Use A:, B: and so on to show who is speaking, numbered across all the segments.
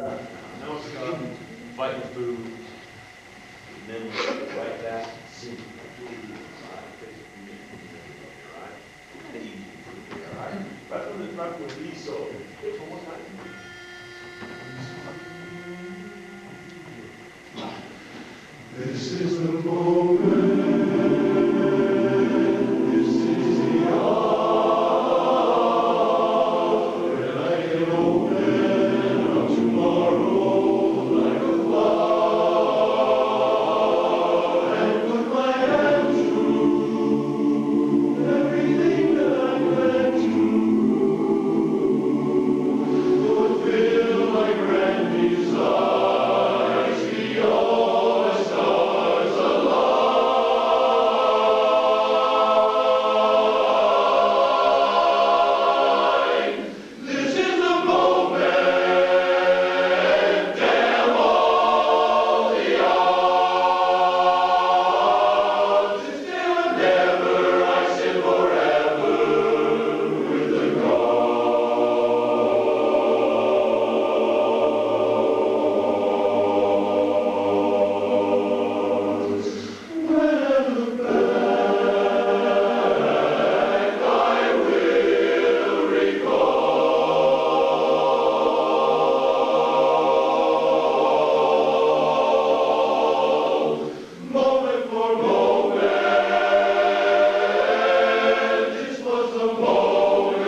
A: Now it's about fighting food, and then right back to singing. Right from the front with these so it's one more time. This is the moment. This is the hour when I can open up tomorrow like a flower and put my hand to everything that I've led to. Fulfill my grand desires beyond the stars align. This is the moment, damn all the odds. It's still and never, I say forever with the gods. When I look back, I will recall moment for moment. This was the moment,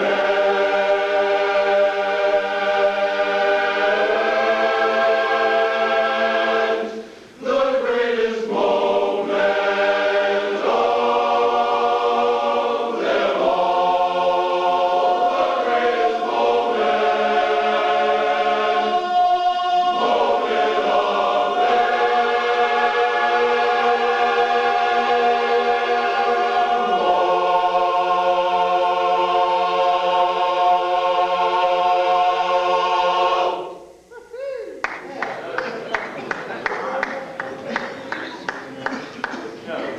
A: the greatest moment of them all. The greatest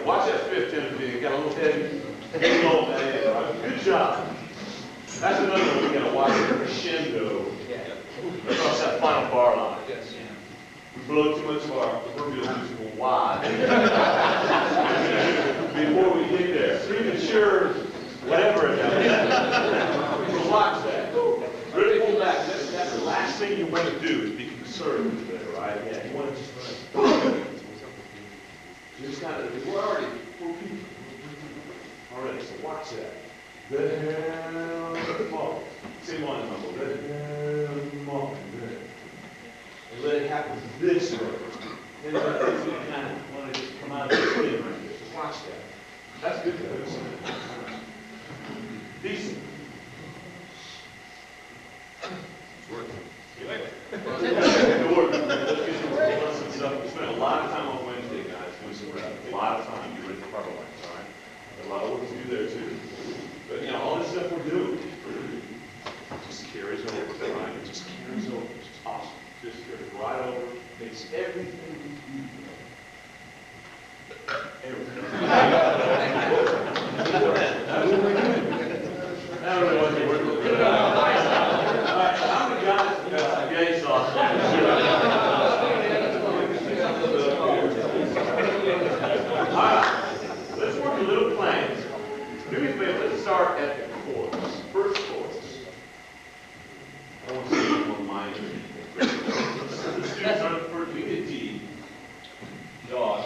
A: Watch that fifth Timothy. It got a little heavy. Hang on, man. Good job. That's another one we gotta watch. The crescendo across that final bar line. We blow too much of our proverbial musical wide before we get there. So even sure, whatever it is. So watch that. Really pull back. That's the last thing you want to do is be conservative there, right? Yeah, you want to just kind of, we're already, already, so watch that. The hell, same line number. The hell, and let it happen this way. Then you kind of want to just come out of the skin right there. So watch that. That's good though. Decent. You like it? Let's get some lessons stuff. We spent a lot of time on Wednesday, guys. A lot of time. You're ready for part one, all right? A lot of work to do there too. But you know, all this stuff we're doing just carries over, right? It just carries over. It's just awesome. Just carries right over. Makes everything we do. Now everybody wants to work. All right, how many guys got some gay sauce? Alright, let's work a little plans. Do me a favor, let's start at the chorus. First chorus. I don't want to see anyone mind. The students are the first, we get D. Dog.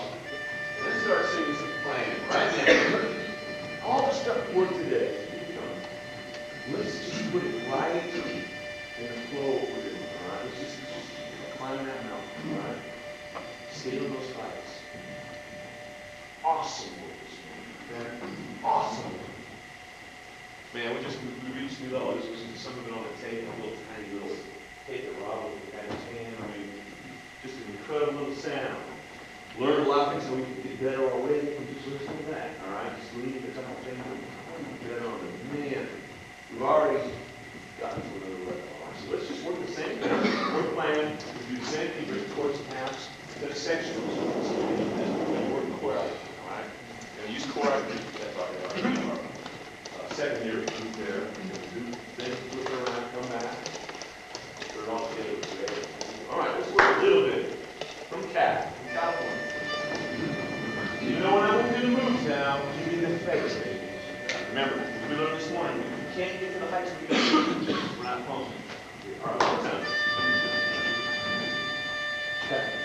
A: Let's start singing some plan right now. All the stuff we worked today, let's just put it right in the flow of what we're doing, alright? Let's just climb that mountain, alright? Stay on those fights. Awesome work this morning, man. Awesome work. Man, we reached new level. This was some of it on the tape, a little tiny little tape that Robert had in his hand. I mean, just an incredible little sound. Learned a lot of things so we can get better already from just listening to that, all right? Just leave the couple things better on it. Man, we've already gotten to another level. All right? So let's just work the same thing. Work plan. We do the same thing with chords and halves. That's sections. And work chord. Use core activity. That's our second year group there. Then flip it around, come back. Put it all together. relax. We're not pumping. All right, one time. Okay.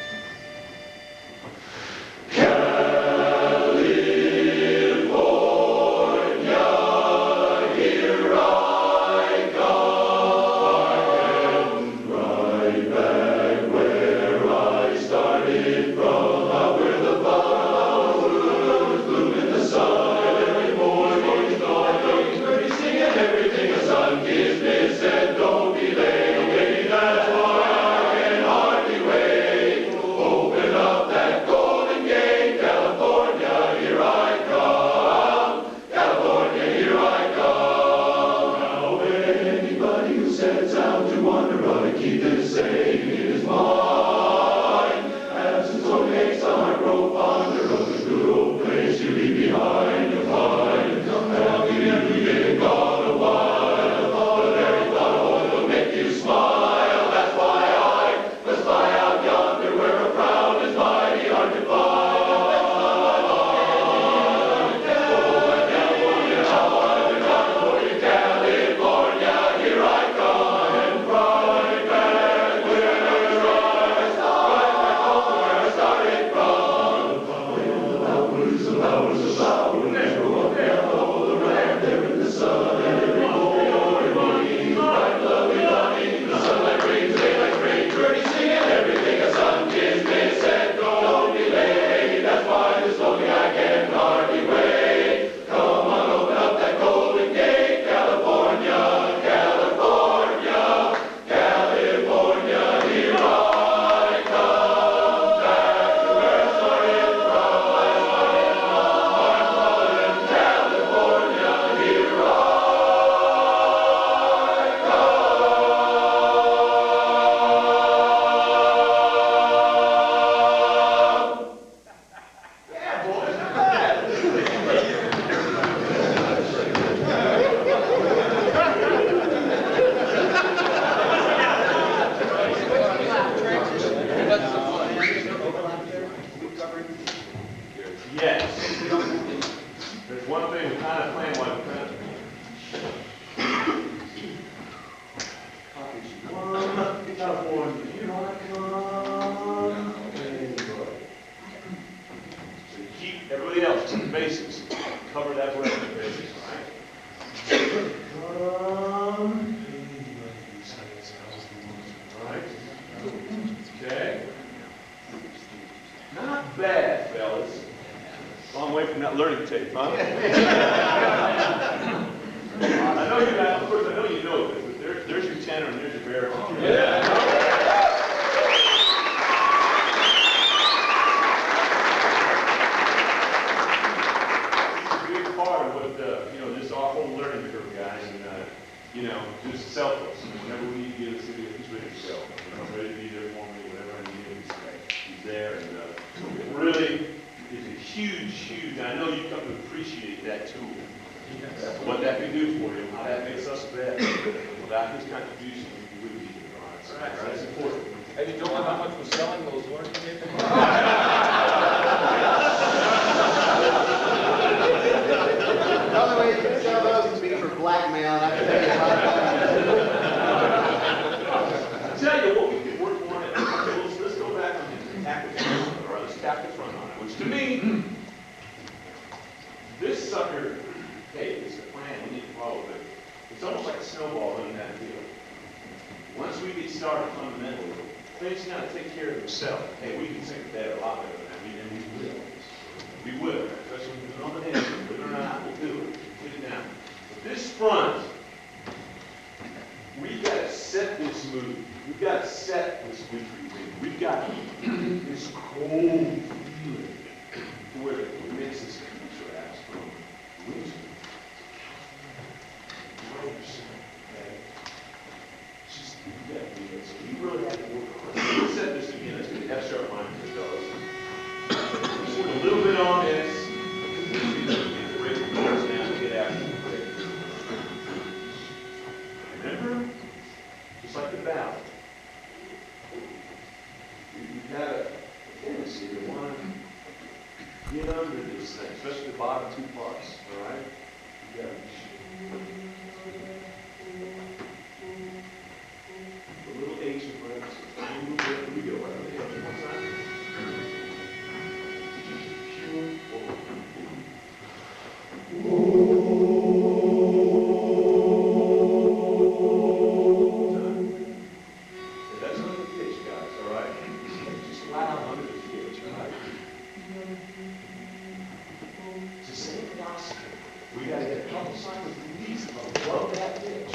A: sign was released above that pitch.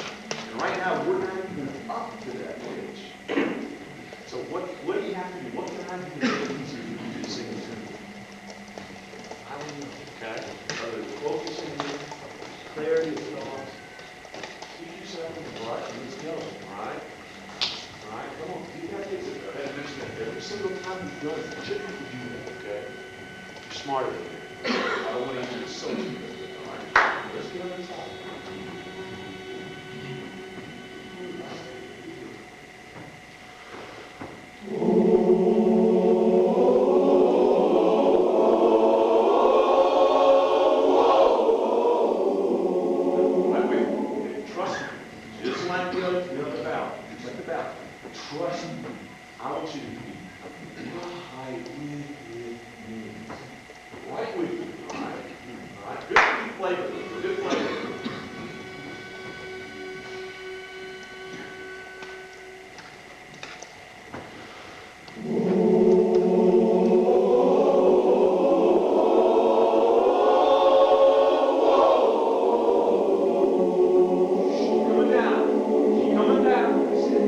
A: And right now, we're not even up to that pitch. So what do you have to do? What can I do to make it easier for you to sing the tune? I don't know. Okay? Whether it's focusing, clarity of thought, keep yourself in the butt, and let's go. All right? All right? Come on. You got to get it. I mention that every single time you've done it, you have to do that, okay? You're smarter than me. I don't want to use it so much. All right? Let's get on the top. Trust me. I want you to be right with me. Right with me. All right? All right? Good flavor. Good flavor. Coming down. Keep coming down. That's it.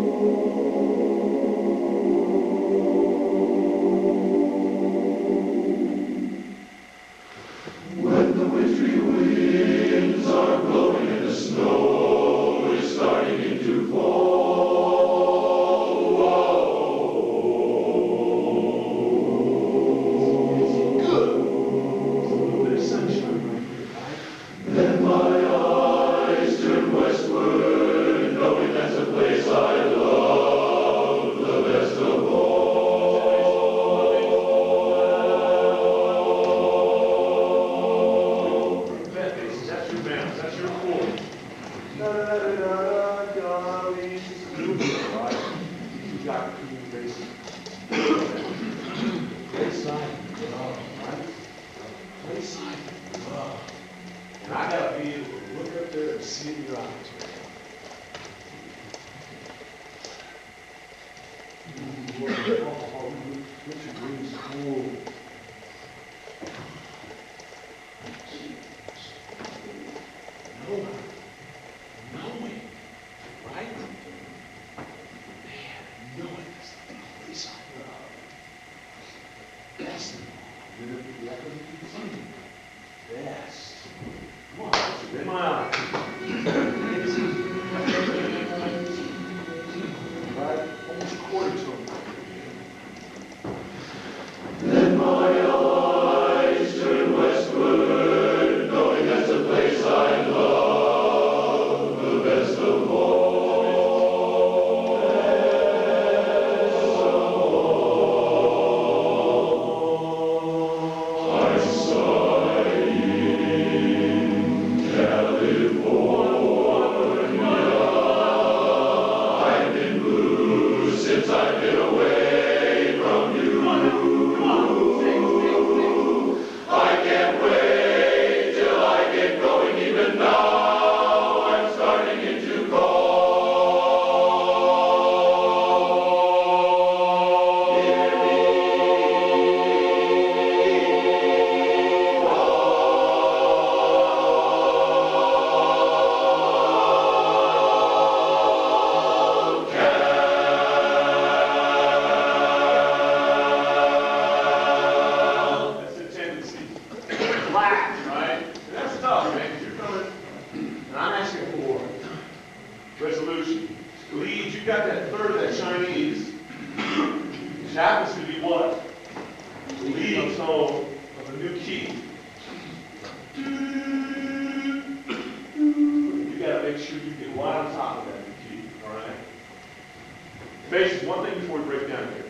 A: And I got to be able to look up there and see it in your eyes, man. Richard Green's cool. Knowing, right? Man, knowing is the place I love. Best of all, best. Come on, in my eyes. Right? Almost a quarter to him.
B: Let my eyes turn westward, knowing that's the place I love the best of all. I sigh in California. I've been blue since I've been away from you. I can't wait till I get going. Even now I'm starting into call. Hear
A: That's the tendency. Relax, right? And that's tough, man, because you're coming, and I'm asking for resolution. Lead, you got that third of that Chinese, which happens to be what? The leading tone of a new key. You gotta make sure you get right on top of that new key, all right? Faces, one thing before we break down here.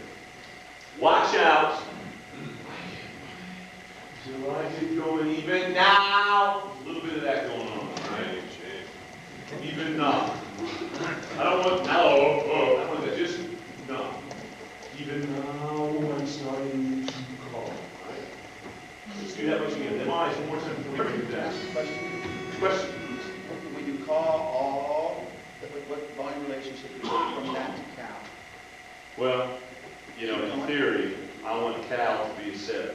A: Watch out. Till I get going even now. There's a little bit of that going on, all right? Even now. I don't want now. I want that. Just no. Even now, I'm starting to call. All right? Let's do that much again. Them eyes one more time before we do that. Question.
C: When you call all, what volume relationship is from that to Cal?
A: Well, you know, in theory, I want Cal to be a 7.
C: Okay.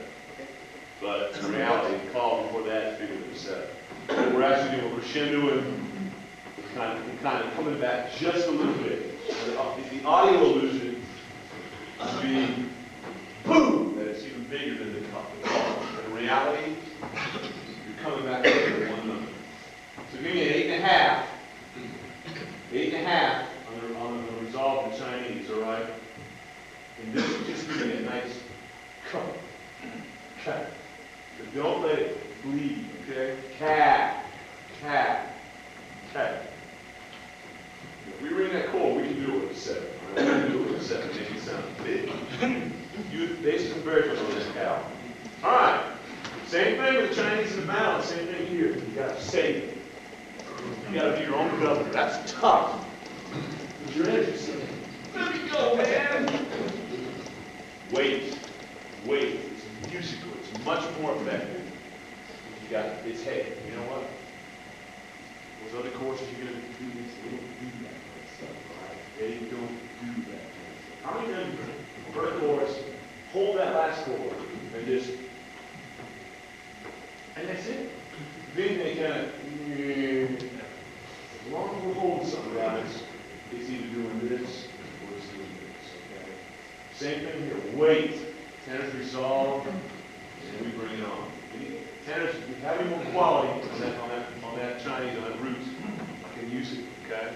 A: But in reality, the call before that is bigger than a 7. we're actually doing a crescendo and kind of coming back just a little bit. The audio illusion would be boom, that it's even bigger than the call. In reality, you're coming back to one number. So give me an 8.5. 8.5 on the resolve in Chinese, all right? And this is just giving it a nice cut. Cut. But don't let it bleed, okay? Cat. Cat. Cat. If we ring that chord, we can do it with a 7. All right? We can do it with a 7, make it sound big. Use basic conversion on this cow. All right. Same thing with Chinese and the balance. Same thing here. You got to save it. You got to be your own governor. That's tough. You're interested. Let me go, man. Wait. Wait. It's musical. It's much more effective. You got it's hey. You know what? Those other courses you're gonna do this. They don't do that kind of stuff, right? They don't do that kind of stuff. How many times you first chorus, hold that last chord, and just, and that's it. Then they kind of, as long as we're holding something, guys, it's either doing this or it's doing this, okay? Same thing here. Wait. Tenors resolve, and we bring it on. Tenors, having more quality on that Chinese, on that root, I can use it, okay?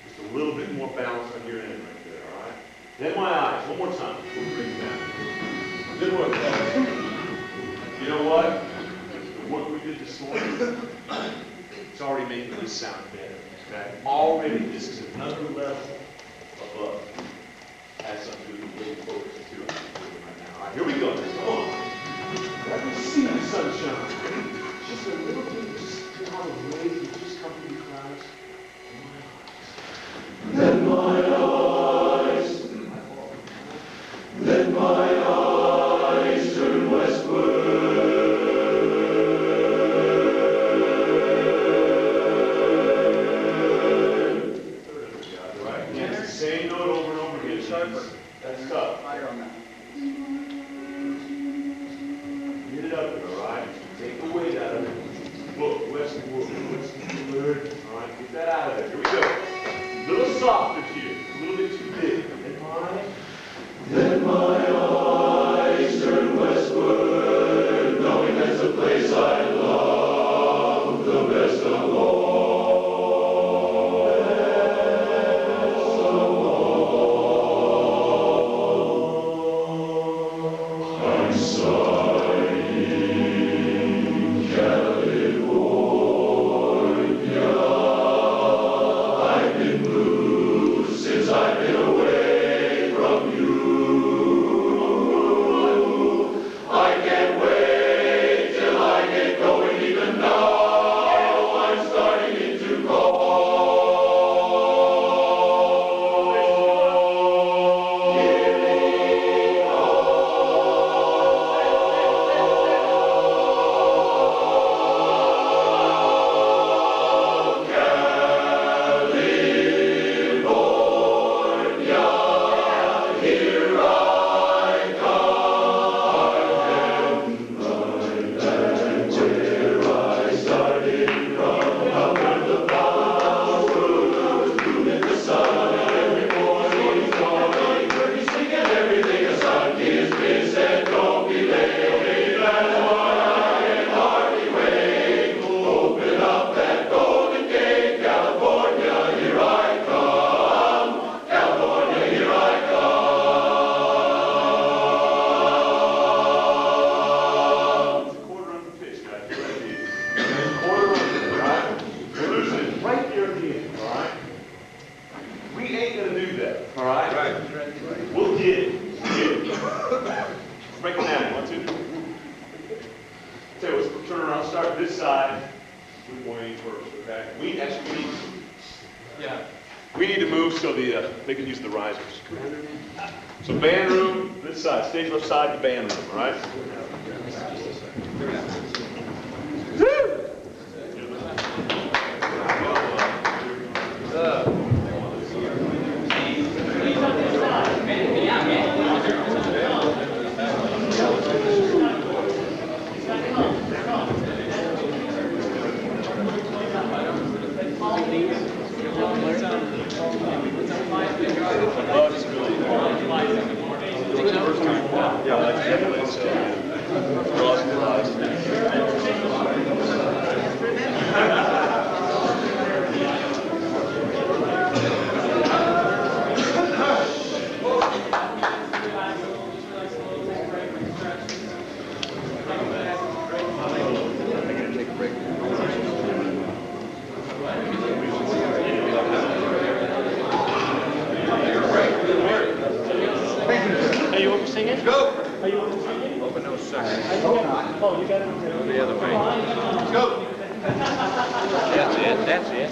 A: Just a little bit more balance on your end right there, all right? Then my eyes, one more time. We'll bring it down. Good work, guys. You know what? The work we did this morning, it's already making this sound better, okay? Already, this is another level above. Has something to do with the way you focus to it right now. All right, here we go. Come on. Let me see the sunshine. Just a little bit, just feel how the rays will just come through the clouds.
B: Let my eyes turn westward.
A: Right? Yeah, it's the same note over and over again. That's tough.
C: Higher on that.
A: Get it up there, all right? Take the weight out of it. Look, westward. All right, get that out of there. Here we go. A little softer here. A little bit too big.
B: Let my eyes turn westward, knowing that's the place I love the best of all. I'm sighing California. I've been blue since I've been away from you. I can't wait till I get going, even now I'm starting into call. Hear me, California, here I come. And where I started from, out where the flowers bloom in the sun, and every morning calling, birdies sing, and everything a son gives me said, don't be late. That's why I can hardly wait. Open up that golden gate, California, here I come. California, here I come.
A: It's a quarter under pitch, guys. Right here. There's a quarter under, all right? We're losing it right there at the end, all right? We ain't gonna do that, all right? Right. We'll get it. We'll get it. Let's break it down. 1, 2. Tell you what, let's turn around, start this side with Wayne first, okay? We need to move so they can use the risers. So band room, this side, stage left side, the band room, all right? Woo!
D: Are you over singing?
C: Go!
D: Are you over singing?
B: Over no second.
D: Oh, you got it.
B: The other way.
C: Go!
B: That's it, that's it.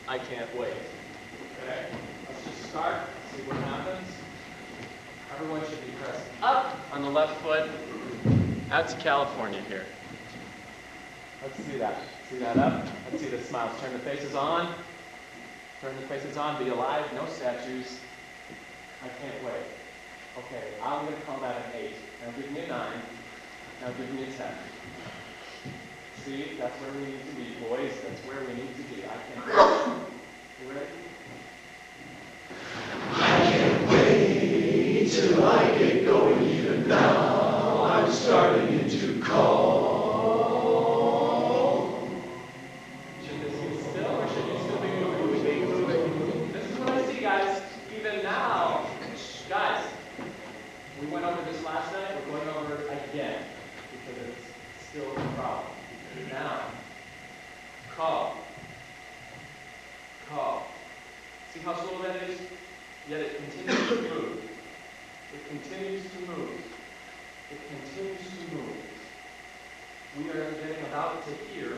D: I can't wait. Okay? Let's just start, see what happens. Everyone should be pressed up on the left foot. Out to California here. Let's see that. See that up? Let's see the smiles. Turn the faces on. Turn the faces on. Be alive. No statues. I can't wait. Okay, I'm going to call that an 8. Now give me a 9. Now give me a 10. See, that's where we need to be, boys. That's where we need to be. I can't wait. You ready?
B: I can't wait till I get going. Even now, I'm starting to call.
D: Should this be still or should you still be moving? This is what I see, guys. Even now, guys, we went over this last night. We're going over it again because it's still a problem. Now, call. Call. See how slow that is? Yet it continues to move. It continues to move. It continues to move. We are getting about to here,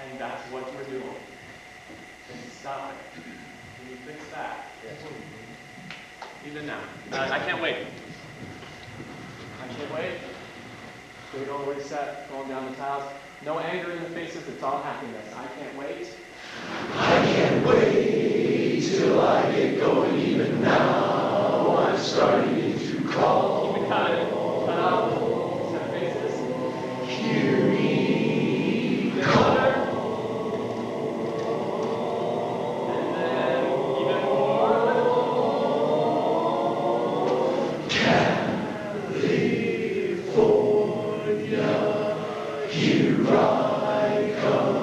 D: and that's what we're doing. Then stop it. Can you fix that? Yes. Even now. I can't wait. I can't wait. Big old reset, going down the tiles. No anger in the faces, it's all happiness. I can't wait.
B: I can't wait till I get going. Even now, I'm starting to call.
D: Keep it cut out. Set faces.
B: Hear me call.
D: And then even more.
B: California, here I come.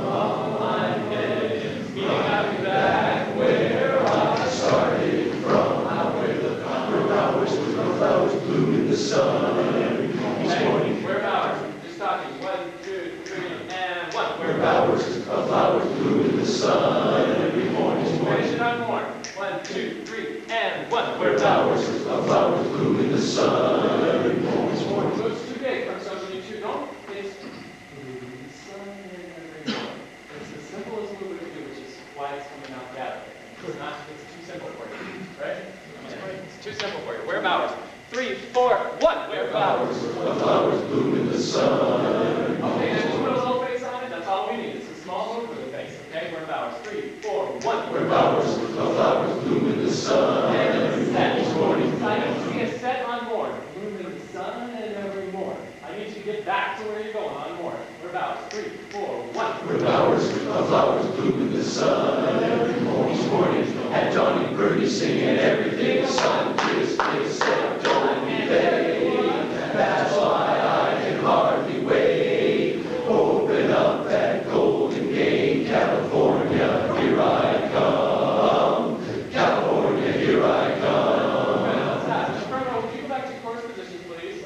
B: I'm headed from back where I started from. Where the flowers bloom in the sun. Each morning,
D: Where bowers? Just talking. 1, 2, 3, and 1.
B: where flowers bloom in the sun. Every morning,
D: Finish it on more. 1, 2, 3, and and one.
B: Where flowers bloom in the sun every morning.
D: So it's too big for some of you too. Don't. It's sun and every morning. It's as simple as we would do, which is why it's coming out bad. It's not. It's too simple for you, right? It's too simple for you. Where flowers? 3, 4, 1. Where flowers?
B: Flowers bloom in the sun.
D: Okay, and just put a little face on it. That's all we need. It's a small move with a face. Okay, where flowers? 3, 4, 1.
B: Where flowers bloom in the sun.
D: And it's set. I need to see a set on morn. Bloom in the sun and every morn. I need you to get back to where you're going on morn. Where flowers? 3, 4, 1.
B: Where flowers bloom in the sun every morning. At dawning, birdies singing everything. The sun kissed me, said, don't be late. That's why I can hardly wait. Open up that Golden Gate, California, here I come. California, here I come.
D: Inferno, would you go back to chorus positions, please?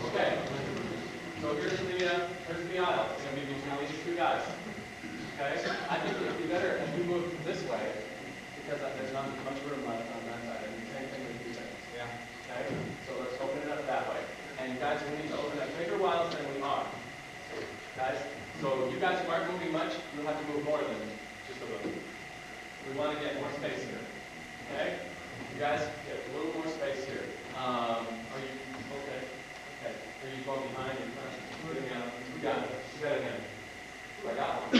D: Okay. So here's the aisle. It's going to be between these two guys. Okay? I think it would be better if you move this way, because there's not much room left on that side. And the same thing with these things. Yeah. Okay? So let's open it up that way. And guys, we need to open up bigger wilds than we are. Guys, so you guys who aren't moving much, you'll have to move more than just a little. We want to get more space here. Okay? You guys get a little more space here. Are you okay? Okay. Are you going behind and front? You got it. You got it again. I got one.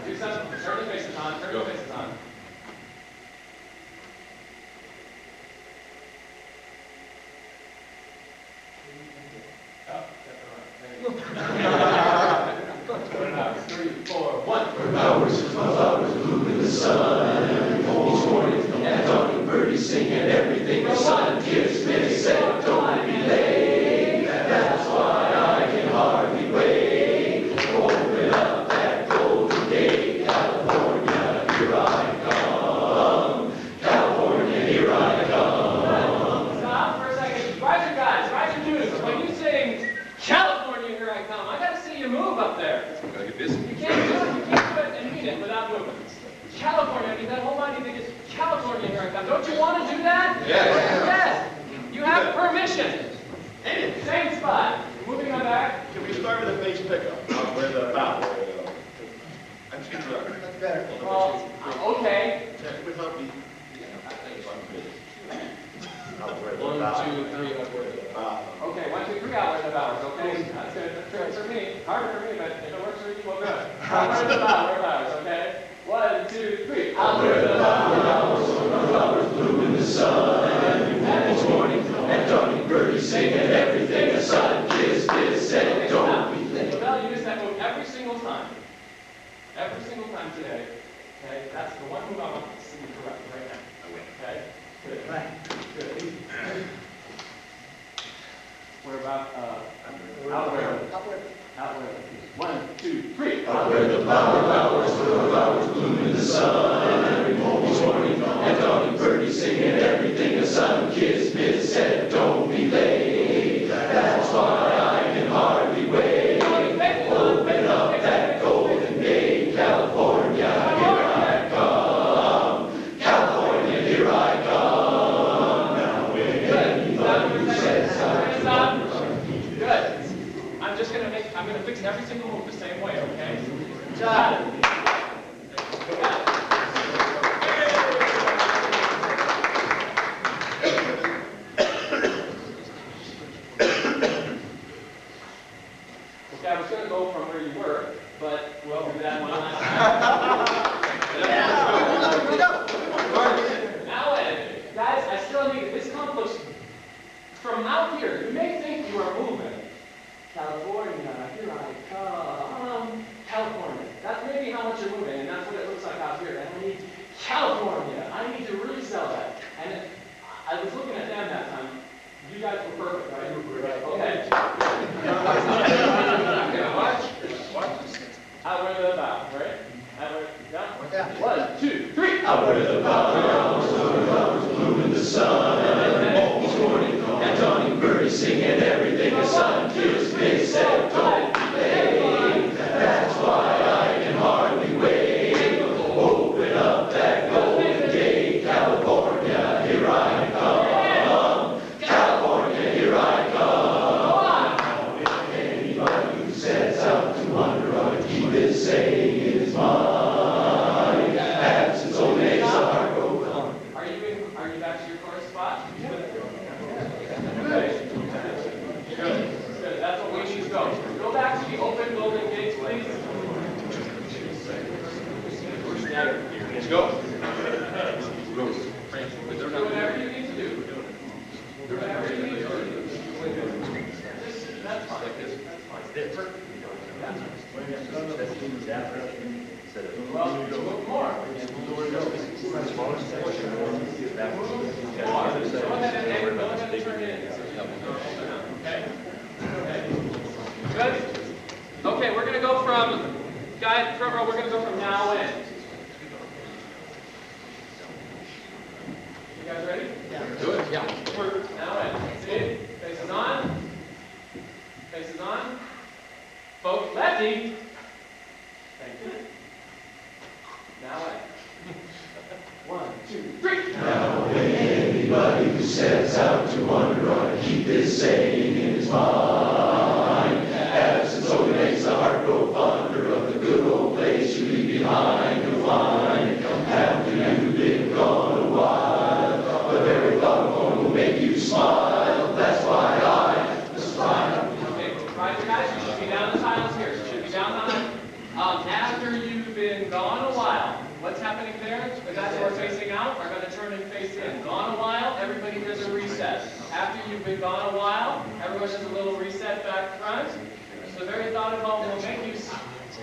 D: Do something. Turn your faces on. Turn your faces on. Oh, that's 3, 4, 1.
B: Where flowers bloom in the sun every morning. At dawning, birdies singing everything. The sun kissed me, said, don't be late. That's why I can hardly wait. Open up that Golden Gate, California, here I come. California, here I come.
D: Stop for a second. Rise your guys. Rise your dudes. When you sing California, here I come, I got to see you move up there.
A: Gotta get busy.
D: You can't do it. You can't do it and mean it without moving. California, I mean, that whole body thing is California, here I come. Don't you want to do that?
A: Yes.
D: Yes. You have permission. Same spot. Moving on back.
C: Can we start with a bass pickup? Where the bow. I'm just going to That's better.
D: Well, okay.
C: That would help me.
D: 1, 2, 3, okay, 1, 2, 3 hours of hours, okay? That's good. That's good for me. Harder for me, but if it works for you, well, good. Where's the hours, okay? 1, 2, 3.
B: Flowers bloom in the sun every morning. At dawning, birdies singing everything. The sun kissed me, said, don't be late.
D: Well, you use that move every single time. Every single time today. Okay? That's the one move I want to see you correct right now. Okay? Good. Good. We're about outward. Outward. 1, 2, 3.
B: Out where the flowers bloom in the sun every morning. At dawning, birdies singing everything. The sun kissed me, said, don't be late. That's why I can hardly wait. Open up that Golden Gate, California, here I come. California, here I come. Now when you said
D: Stop. Good. I'm gonna fix every single move the same way, okay? Got it. Okay, I was gonna go from where you were, but we'll do that one last time. Now, guys, I still need this conflict from out here. You may think you are moving. California, here I come. California. That's maybe how much you're moving, and that's what it looks like out here. And I need California. I need to really sell that. And I was looking at them that time. You guys were perfect, right? Right. Okay. Watch. Out where the bow, right? Out where, yeah? 1, 2, 3.
B: Out where the flowers bloom in the sun
D: now in. You guys ready?
E: Do it, yeah.
D: Now in. See? Faces on. Faces on. Both lefty. Thank you. Now in. 1, 2, 3.
B: Now anybody who sets out to wander ought to keep this saying in his mind. Absence only makes the heart grow fonder of the good old place you leave behind. You'll find after you've been gone a while, the very thought of home will make you smile. That's why I smile.
D: Okay, right, you guys, you should be down the tiles here. You should be down on it. After you've been gone a while, what's happening there? The guys who are facing out are going to turn and face in. Gone a while, everybody does a reset. After you've been gone a while, everyone does a little reset back front. The very thought of home will make you.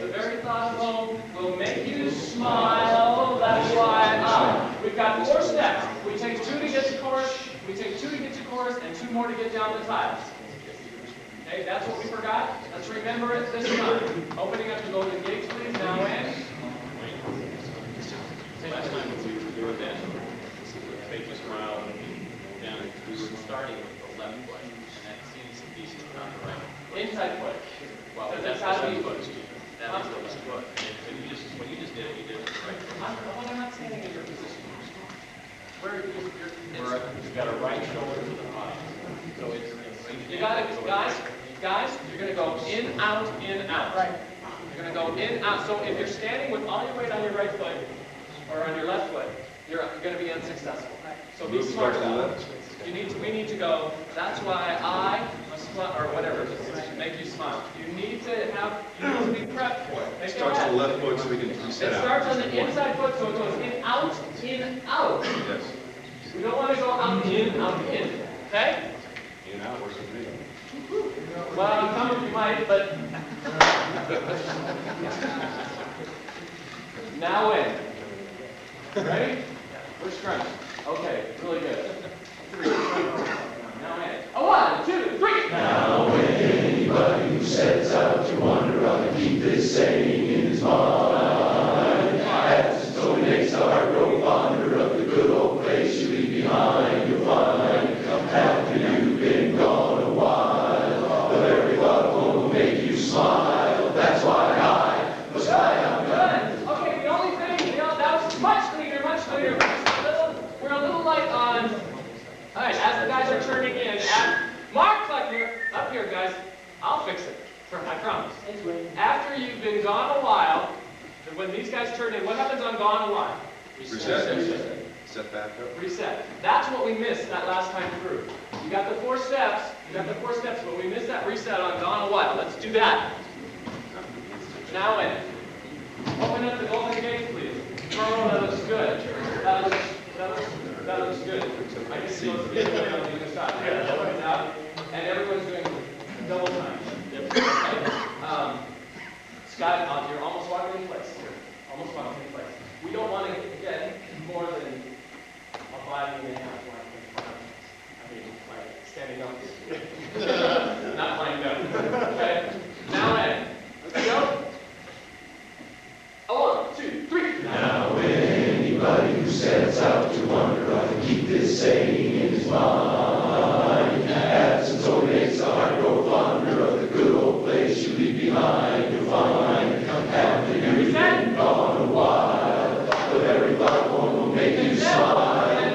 D: The very thought of home will make you smile. That's why we've got 4 steps. We take 2 to get to chorus. We take 2 to get to chorus, and 2 more to get down the tiles. Okay, that's what we forgot. Let's remember it this time. Opening up the golden gates, please. Now in.
E: Last time we were then, make you smile down. We were starting with the left foot, and that seems to be on the right.
D: Inside foot.
E: Well,
D: So
E: that's
D: how
E: the
D: do you-
E: left foot. That was the left foot. And when you just did it, you did it right foot.
D: I'm not standing in your position. Where you're
E: You've got a right shoulder to the body. So it's
D: you got it, guys, you're going to go in, out, in, out. Right. You're going to go in, out. So if you're standing with all your weight on your right foot or on your left foot, you're going to be unsuccessful. So be smart about it. We need to go, that's why I must, or whatever, just make you smile. You need to be prepped for it. Make
F: Starts on the left foot so we can
D: It
F: reset out.
D: starts on the inside foot, so it goes in, out, in, out.
F: Yes.
D: We don't want to go out, in, okay?
F: In and out works with me.
D: Well, some of you might, but... Now in. Ready? We're scrunched. Okay, really good. 3. Now in. 1, 2, 3.
B: Now anybody who sets out to wander ought to keep this saying in his mind. Absence only makes the heart grow fonder of the good old place you leave behind. You'll find after you've been gone a while, the very thought of home will make you smile. That's why I must fly out.
D: Good. Okay, the only thing, that was much cleaner, much cleaner. We're a little light on. All right, as the guys are turning in, Mark Kleckner, up here, guys. I'll fix it. I promise. After you've been gone a while, when these guys turn in, what happens on gone a while?
F: Reset. Set back up.
D: Reset. That's what we missed that last time through. You got the 4 steps. But we missed that reset on gone a while. Let's do that. Now in. Open up the golden gate, please. Oh, that looks good. That looks good. I can see what's being done on the other side. Yeah, that one's out. And everyone's doing double time. Okay? Scott, you're almost walking in place. Almost walking in place. We don't want to get more than a 5.5 like standing up. Not lying down. Okay. Now in. Let's go. 1, 2, 3.
B: Now anybody who sets out to wander ought to keep this saying in his mind. Absence only makes the heart grow fonder of the good old place you leave behind. You'll find after you've been gone a while, the very thought of home will make you smile.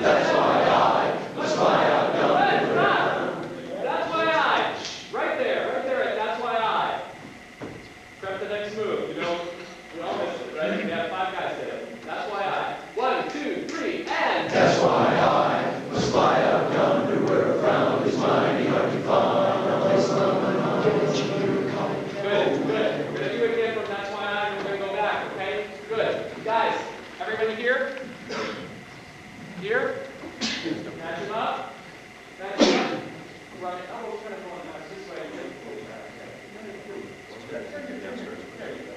B: That's why I must fly out yonder.
D: That's why I. Right there. That's why I. Prep the next move. We all missed it, right? We have 5 guys there. That's why I. 1, 2, 3, and.
B: That's why I must fly out yonder where a frown is mighty hard to find.
D: Good. We're gonna do it again from that's why I. We're gonna go back, okay? Good. Guys, everybody here? Here? Match them up. Match them up. Right. Oh, we're gonna go on this way. There you go.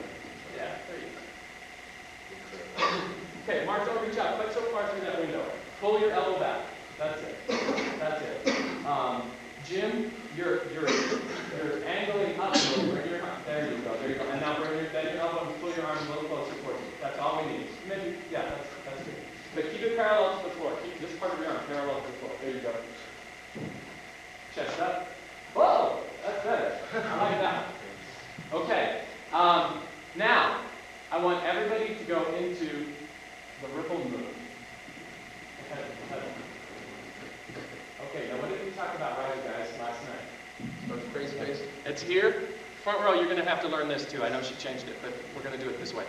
D: Yeah, there you go. Okay, Mark, don't reach out quite so far through that window. Pull your elbow back. That's it. Jim, you're angling up. There you go. And now bring your elbow and pull your arm a little closer towards you. That's all we need. Maybe, yeah, that's good. But keep it parallel to the floor. Keep this part of your arm parallel to the floor. There you go. Chest up. Whoa, that's better. I like that. Okay. Now, I want everybody to go into the ripple move. Okay, now what did we talk about, right, guys, last night?
F: Crazy face.
D: It's here. Front row, you're going to have to learn this too. I know she changed it, but we're going to do it this way.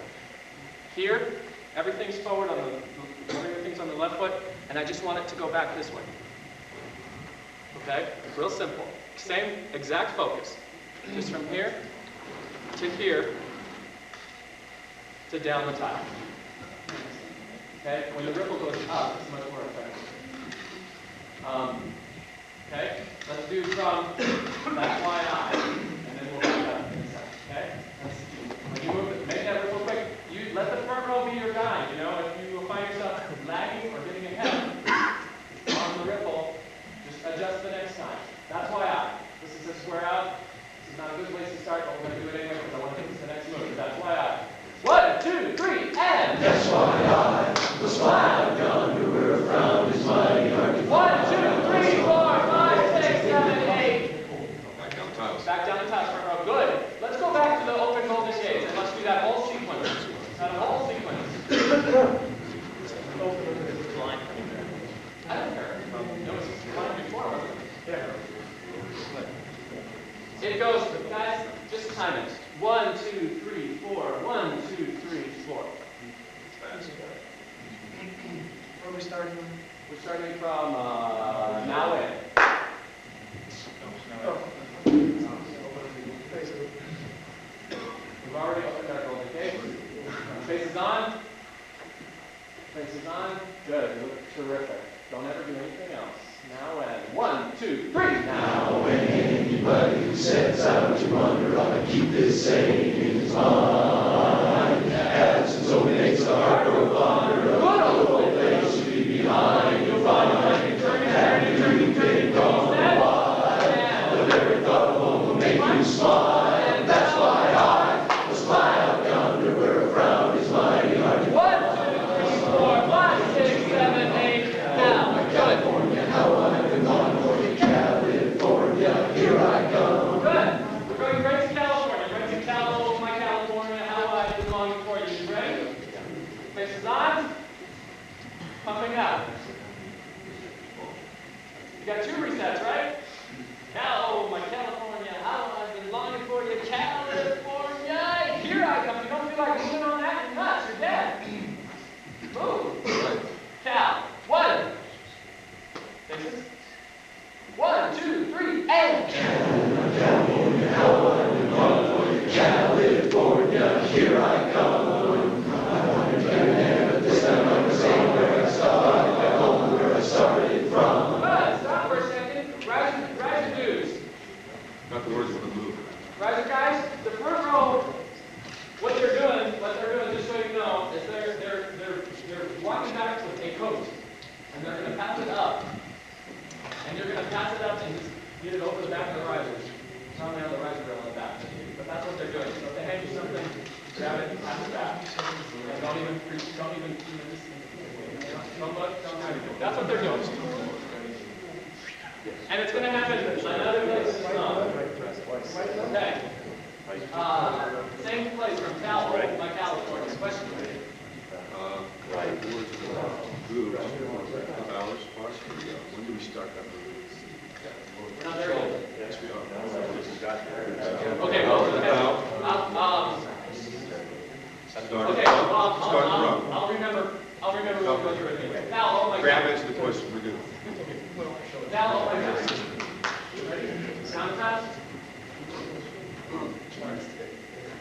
D: Here, everything's forward everything's on the left foot, and I just want it to go back this way. Okay? Real simple. Same exact focus. Just from here to here to down the tile. Okay? When the ripple goes up, it's much more effective. Okay? Let's do from that's why and then we'll back up in a second. Okay? When you move it, make that ripple quick. You let the front row be your guide. You know, if you find yourself lagging or getting ahead on the ripple, just adjust the next time. That's why this is a square out. This is not a good place to start, but we're going to do it anyway because I want to get to the next move. That's why 1, 2, 3, and
B: That's why I was flying yonder where a frown is mighty hard to
D: 1, 2, 3, 4, 5, 6, 7, 8.
F: Back down tiles.
D: Back down the top front row. Good. Let's go back to the open golden gates and let's do that whole sequence. That whole sequence. I don't care. No, it's fine before, wasn't it? Yeah. It goes, guys, just time it. 1, 2, 3, 4. 1, 2, 3, 4.
F: Fast.
C: Where are we starting?
D: We're starting from now in. We've already opened our golden gate. Faces on. Faces on. Good. You look terrific. Don't ever do anything else. Now and 1, 2, 3. Now.
B: when anybody who sets out to wander ought to keep this saying in his mind. Absence only makes the heart grow fonder of the old place should be behind. You'll find having you been gone a while. The very thought of home will make you smile. That's why I was fly out yonder where a frown is mighty hard to
D: 1, 2, 3, 4, 5, 6, 7, 8. Now. Good.
B: California, how I've been longing for you, California, here I come.
D: Good. We're going right to California. Right to my California, how I've been longing for you. You ready? Faces on. Pumping out. You got 2 resets, right? My California, how I've been longing for you, California. Here I come. If you don't feel like moving on that, you're nuts. You're dead. Move. Cal. 1. Faces. 1, 2, 3, and.
B: California, how I've been longing for you, California, here I come. I want to get there, but this time I'm the same where I started, back home where I started from.
D: Good. Stop for a second. Rise your dudes.
F: Not the words of the move.
D: Riser guys, the front row, what they're doing, just so you know, is they're walking back with a coat, and they're going to pass it up, and you're going to pass it up and just get it over the back of the risers. Normally on the riser drill on the back, but that's what they're doing. So if they hand you something, grab it, pass it back. And don't even look, don't do anything. That's what they're doing. And it's going to happen another place as well. Okay. Same place from my California. Question.
F: Right. The words of the move. Hours apart. When do we start that move?
D: We're not there yet.
F: Yes, we are.
D: Okay, well,
F: Start.
D: okay, well, I'll remember we'll go through it anyway. Now, hold my
F: Graham answered the question. We're good.
D: Now, hold my gun. Ready? Sound fast?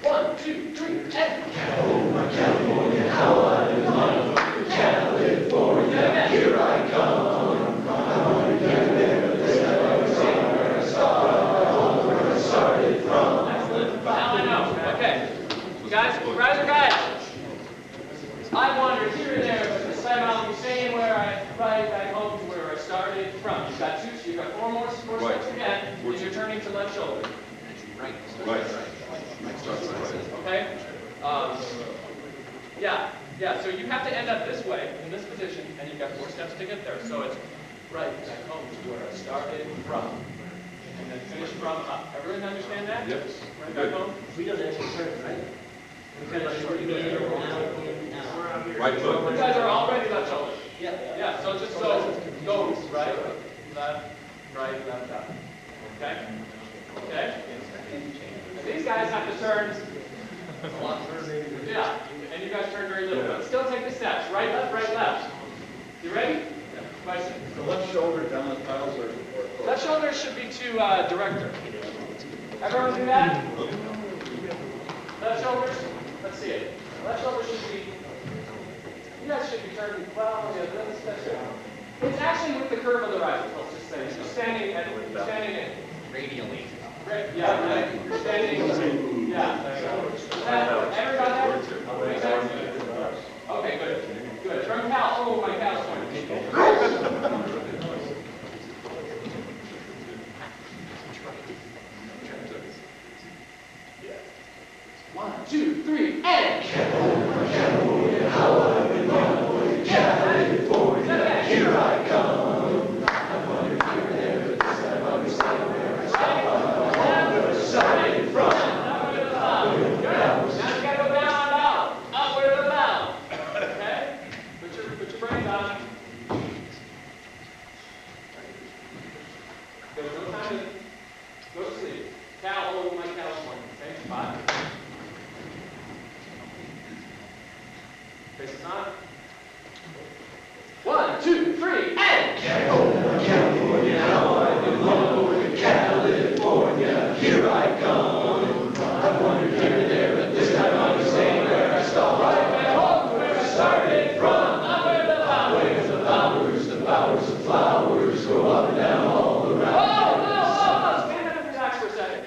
D: 1, 2, 3, and.
B: California, how I've been longing for you, California, here I come. I want to get there, but this time I'm the same where I started, back home where I started from.
D: Excellent. Now I know. Okay. Guys, riser guys. I wandered here and there, but this time I'll be staying where I right back home to where I started from. You've got 4 more steps again, and you're turning to left shoulder.
F: Right. Start with right.
D: Okay? Yeah, yeah, so you have to end up this way, in this position, and you've got 4 steps to get there. So it's right back home to where I started from, and then finish from up. Everyone understand that?
F: Yep.
D: Right back home?
G: We don't actually turn, right? We kind of short in, out, in, out.
F: Right
D: You
F: foot.
D: guys are already left shoulder.
G: Yeah.
D: Yeah, so just so go right, left, right, left, up. Okay? Okay? And these guys have to turn a lot. Yeah, and you guys turn very little, but still take the steps. Right, left. You ready? Question.
C: The left shoulder down the tiles or?
D: Left shoulder should be to director. Everyone do that? Left shoulders, let's see it. Left shoulder should be, you guys should be turning, well, yeah, that's it. It's actually with the curve of the right, let's just say. You're standing in. Radially. Yeah, right. You're standing, yeah. Everybody that? Make sense? Okay, good. Good. From Cal, oh, my Cal's pointing. 1, 2, 3, and California, how I've been going. California, here I come. I wonder if you're there, but this time I'll be staying where I started from. Up with the bow. Good. Now you gotta go down, down. Up with the bow. Okay? Put your brains on. There's no time to go to sleep. Cal, oh, my California. Okay? Spot. Faces on. 1, 2, 3, and California, how I've been going. California, here I come. I wandered here and there, but this time I'm staying where I started. Right back home, where I started from. Up where the flowers, the flowers go up and down all around. Oh, stand up and relax for a second.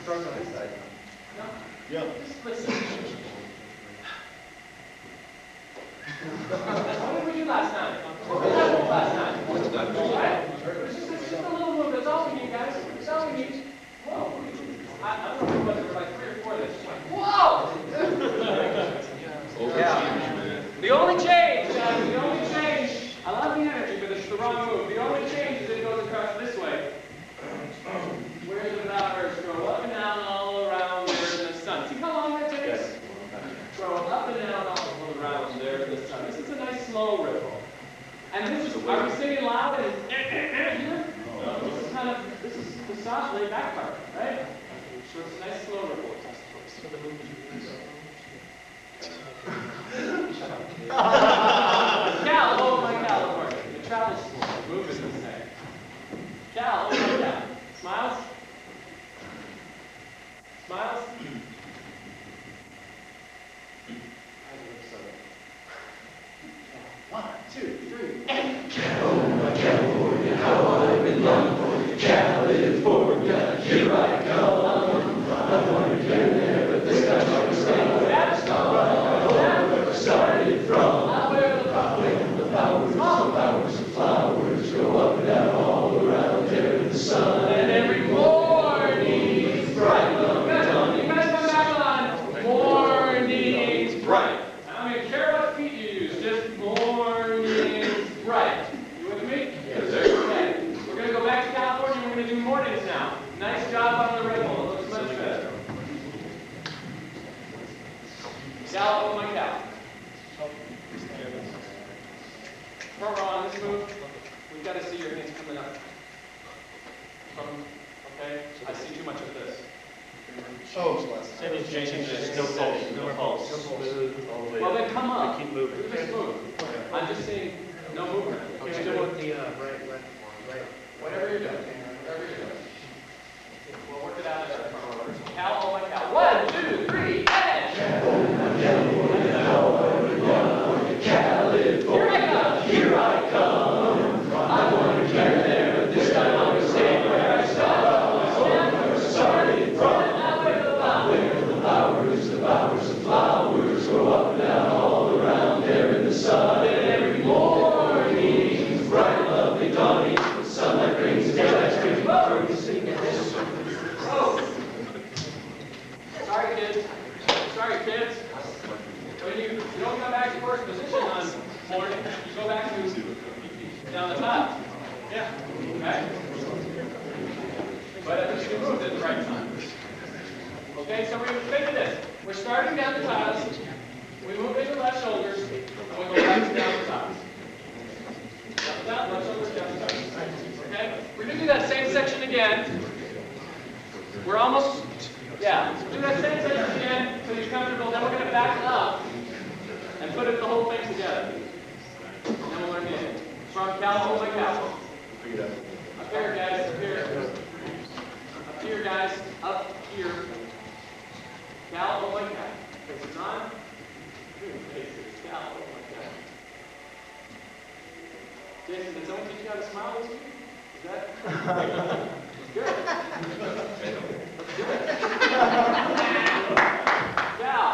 C: Starts on this side.
D: No,
C: Yeah.
D: just listen. What did we do last night? What happened last night? Right? It's just a little move. That's all we need, guys. That's all we need. Whoa. I don't know whether there were like 3 or 4 that just went, whoa! The only change, I love the energy, but it's the wrong move. The only change is it goes across this way. Where the flowers grow up and down all around there in the sun. See how long that takes? Grow up and down all around there in the sun. This is a nice slow ripple. And this is, are we singing loud and here? No, this is kind of, this is the soft laid back part, right? So it's a nice slow ripple. Cal, oh my California. The travel move is the same. Cal, oh my Cal. Smiles? Smiles? One, two, three, and California, how I've been longing. California, here I come. I wandered here and there, but this time I'm staying where I started from. Where the flowers go up and down all around there in the sun. And every morning it's bright. Good. You guys come back on. Morning's bright. I don't even care what feet you use, just morning's bright. You with me? Yes, sir. Okay. We're going to go back to California. We're going to do mornings now. Nice job on the ripple. It looks much better. Cal, oh my Cal. Front row on this move, we've got to see your hands coming up. Okay? I see too much of this.
C: Oh,
A: No pulse.
D: Well, then come up.
A: Keep moving.
D: Do this move. I'm just saying, no movement.
G: Okay, so what the, right.
D: Whatever you're doing. Whatever you're doing. We'll work it out in front row. Cal, oh my Cal. 1, 2, 3, and California, here I come. I wandered here and there, but this time I'm staying where I started from. Where the flowers go up and down all around there in the sun. And every morning, bright, lovely Okay? But at least you moved at the right time. Okay, so we think of this. We're starting down the tiles. We move into left shoulders, and we go back to down the tiles. Down, left shoulders, down the tiles. Okay? We're going to do that same section again. We're almost, yeah. Do that same section again so you're comfortable. Then we're going to back up and put it the whole thing together. And then we'll learn it. From Cal, by Cal. Up here, guys. Up here. Up here, guys. Up here. Cal, oh my God. Faces on. Faces. Cal, oh my God. Jason, did someone teach you how to smile this week? Is that? Good. Let's do it. Cal.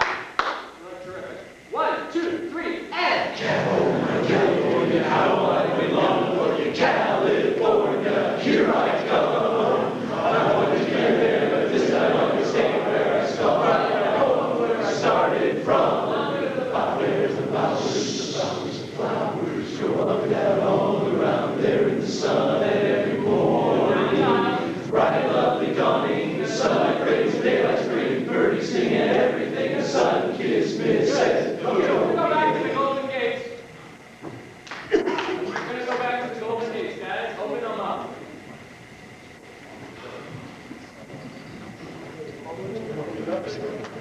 D: You look terrific. 1, 2, 3, and.
B: California, how I belong for you, California, here I come. I want to be there, but this time I can stay where I started. Home where I started from. There's the flowers of flowers grow up and down all around there in the sun and every morning. Bright, lovely dawning, the sunlight brings daylight, spring, birdies singing everything a sun kiss me says.
D: Okay, we're going to go back to the Golden Gates. We're going to go back to the Golden Gates, guys. Open them up.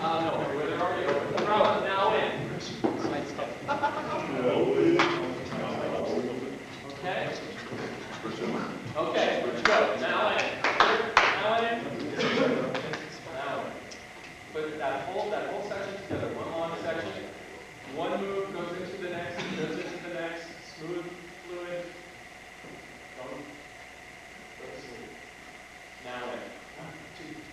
D: No, they're already open. Throw it now in. Okay? Okay, let's go. Now in. Now in. Now in. Put that whole section together. One long section. One move goes into the next, goes into the next. Smooth, fluid. Don't go to sleep. Now in.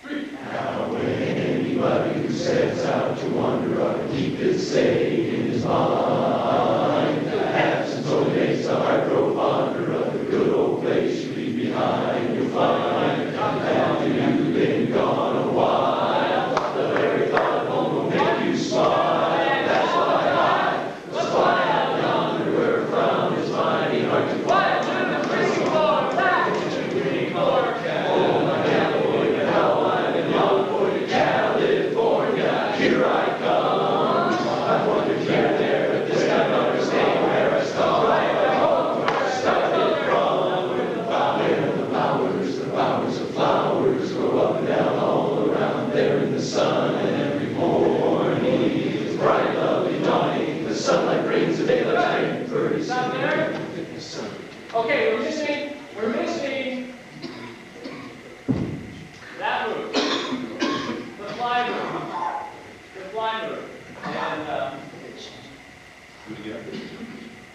D: 1, 2, 3.
B: Now when anybody who sets out to wander ought to keep it safe in his mind. Absence only makes the heart grow fonder of the good old place you leave behind. You'll find after you've been gone a while, the very thought of home will make you smile. That's why I was flying out yonder where a frown is mighty hard to find.
D: 1, 2, 3, 4, back. 1, 2, 3, 4.
B: Oh, my California, how I belong for you, California, here I come. I wanted here and there, but this time I understand where I started. Home where I started from. Where the flowers of flowers grow up and down all around there in the sun. And every morning, it's bright, lovely dawning. The sunlight brings the daylight, spring, birdies
D: Stop there.
B: in the sun.
D: Okay, we're missing that move. The fly move. The fly move. And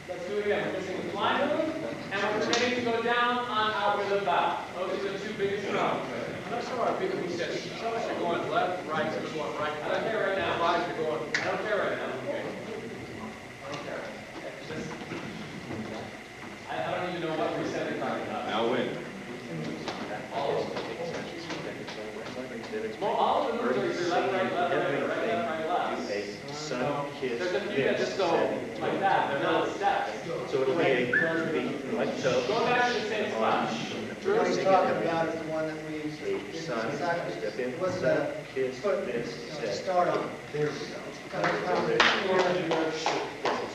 D: let's do it again. We're missing the fly move, and we're ready to go down on out with the bow. Those are the two biggest problems.
F: I'm not sure why people who said, some of us are going left, right, some are going right.
D: I don't care right now.
F: Five, you're going.
D: I don't care right now. Okay. I don't care. Just, I don't even know what percent you're talking about.
F: Now win.
D: All of them. Well, all of the moves are either left, right, right, left.
H: Sun, kiss,
D: There's a few that just go like that. They're not steps.
H: So it'll be like so.
D: Go back to the same spot.
C: What he's talking about is the one that we,
H: A sun,
C: exactly,
H: step in,
C: it was
H: sun, kiss,
C: foot,
H: miss,
C: to
H: step.
C: start on. There we go. Come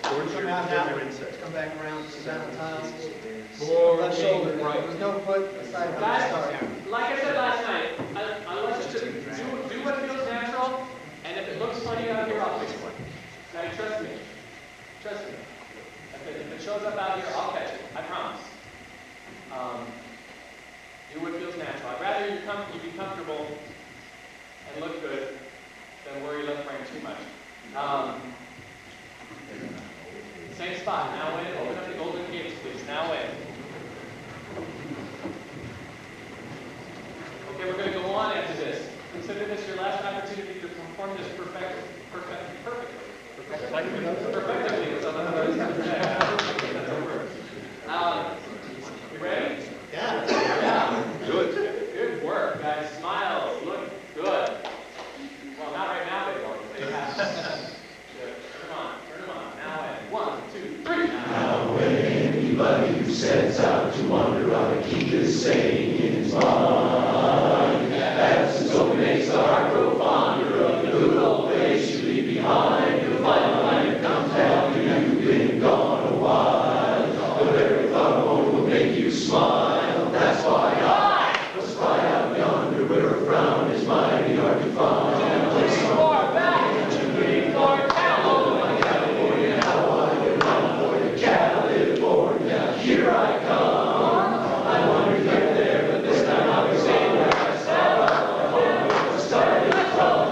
H: Towards your
C: out now,
H: inside.
C: come back around, sit down the tiles.
F: Forward,
C: Left shoulder,
F: right.
C: there was no foot aside from the
D: Guys,
C: start.
D: like I said last night, I want you to do what feels natural, and if it looks funny out here, I'll fix it. Now, trust me. Trust me. If it shows up out here, I'll catch it. I promise. Do what feels natural. I'd rather you be comfortable and look good than worry left brain too much. Same spot. Now in. Open up the Golden Gates, please. Now in. Okay, we're going to go on after this. Consider this your last opportunity to perform this perfectly. Perfectly. It's on the first. That's a word. You ready? Yeah.
F: Good.
D: Good work, guys. Smiles. Look good. Well, not right now, but they have. Good. Turn them on. Now in. 1, 2, 3.
B: wonder how to keep this saying in his mind. Absence only makes the heart grow fonder of the good old place you leave behind. You'll find the light comes after you've been gone a while. The very thought of home will make you smile. That's why I must fly out yonder where a frown is mighty hard to find. Here I come. I wandered here there, but this time I'll be staying where I started from.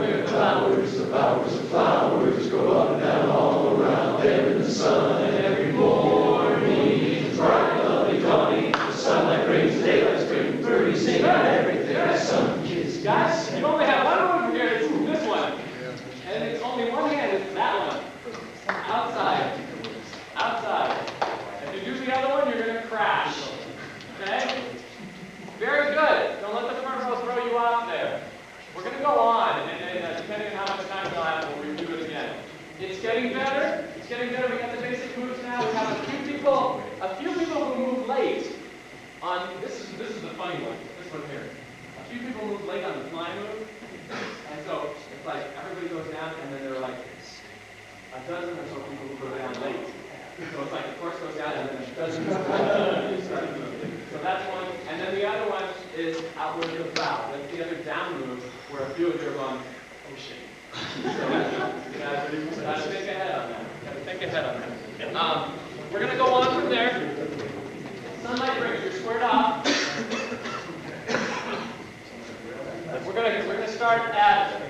B: Where the flowers grow up and down all around there in the sun every morning. It's bright, lovely, dawning. The sunlight brings the daylight, spring, birdies singing everything. The sun kiss.
D: Guys, you only have one move here, it's this one. And it's only one hand, it's that one. Outside. Outside. If you do the other one, you're going to crash. Okay? Very good. Don't let the front row throw you off there. We're going to go on, and depending on how much time we'll have, we'll review it again. It's getting better. It's getting better. We got the basic moves now. We have a few people who move late on this is the funny one. This one here. A few people move late on the fly move, and so it's like everybody goes down, and then there are like a dozen or so people who go down late. So it's like the course goes down, and then a dozen start moving. So that's one, and then the other one is outward to the bow. That's the other down move, where a few of you are going, oh shit. So you gotta think ahead on that. You gotta think ahead on that. We're gonna go on from there. Sunlight rings, you're squared off. We're gonna start at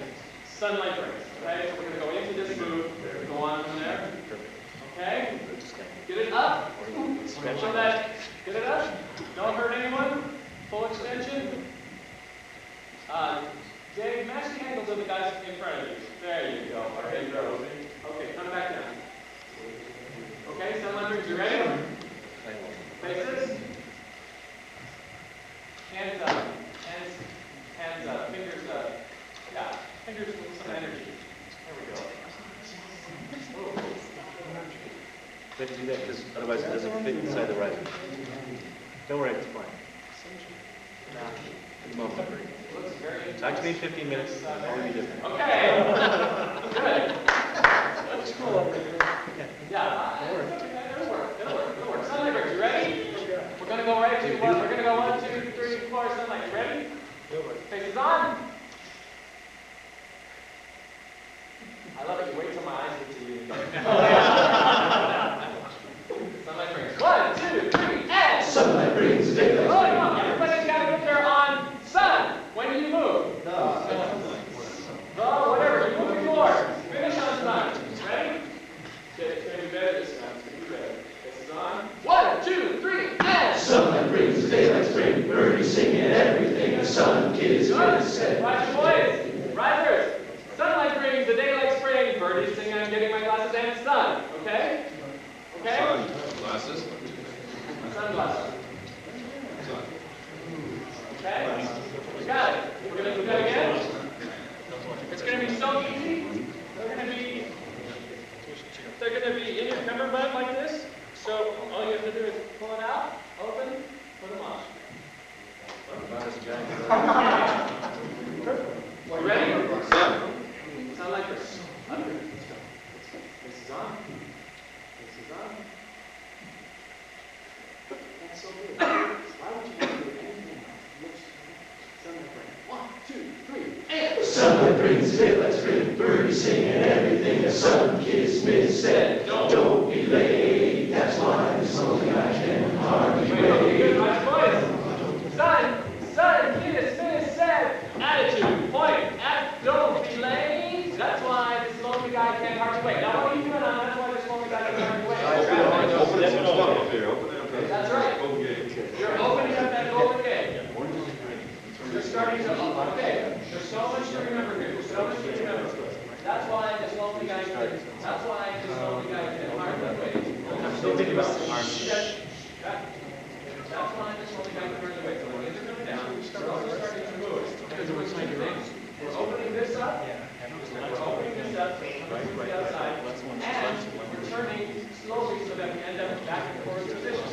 D: sunlight rings. Okay, so we're gonna go into this move, go on from there. Okay? Get it up. Show that. Get it up. Don't hurt anyone. Full extension. Dave, match the angles of the guys in front of you. There you go. Okay, bro. Okay, come back down. Okay, sunlight rings, you ready? Faces. Hands up. Hands up. Fingers up. Yeah, fingers with some energy. There we go.
H: We have to do that because otherwise it doesn't fit inside the right. Don't worry, it's fine. At the moment. Talk to me in 15 minutes. I'll be different.
D: Okay. Good. That's cool. Yeah. It'll work. Sunlight rings, you ready? We're gonna go right to one. We're gonna go 1, 2, 3, 4. Sunlight. You ready? Faces on. I love it. You wait till my eyes get to you. Sunlight rings. 1, 2, 3, and
B: Sunlight brings the daylight.
D: Oh, no. Everybody's got to get there on sun. When do you move? Oh, whatever. You move before. Finish on sun. Ready? Okay, it's going to be better this time. It's going to be better. This is on. 1, 2, 3, and
B: Sunlight brings the daylight, spring, birdies singing everything. The sun kiss said.
D: Watch your boys. Risers. Sunlight brings the daylight spring. Birdies singing, I'm getting my glasses and sun. Okay? Okay?
F: Glasses?
D: Sunglasses. Okay? You got it. We're going to do that again. It's going to be so easy. They're going to be in your cummerbund like this. So all you have to do is pull it out, open, put them on. You ready? Sound like this. Under. This is on. This is on. That's so good. Why would you do anything else? Sunlight brings. 1, 2, 3, and
B: Sunlight brings the daylight, spring, birdies singing everything. The sun kiss miss said, don't be late. That's why this lonely I can hardly wait.
D: Good, right, boys. Sun, kiss, miss, said. Attitude, point, don't be late. That's why this lonely guy can't hardly wait. Now, what are you doing on? That's why this lonely guy can't hardly wait.
F: Open that stuff up here, open that up there.
D: That's right.
F: Golden Gate.
D: You're opening up that golden gate. You're starting to, okay, there's so much to remember here. There's so much to remember. That's why this lonely guy can hardly wait. That's why this lonely guy can hardly wait. So when these are coming down, we're also starting to move. Because we're doing two things. We're opening this up. We're opening this up coming from the outside. And we're turning slowly so that we end up back in forward position.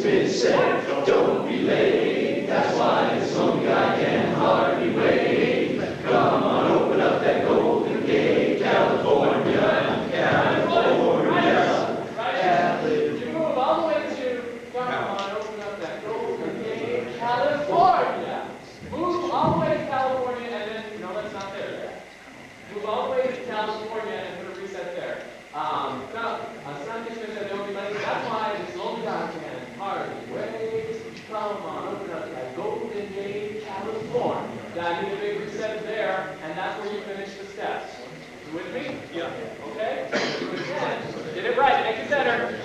B: Smith said, don't be late. That's why this lonely guy can hardly wait. Come on, open up that Golden Gate, California, California.
D: You move all the way to, come on, open up that Golden Gate, California. Move all the way to California and then, no, that's not there yet. Move all the way to California and put a reset there. Sandy Smith said, don't be late. That's why this lonely guy can hardly wait. Come on, open up that Golden Gate, California. I need a big reset there, and that's where you finish the steps. You with me? Yeah. Okay? Again, did it right. Make it better.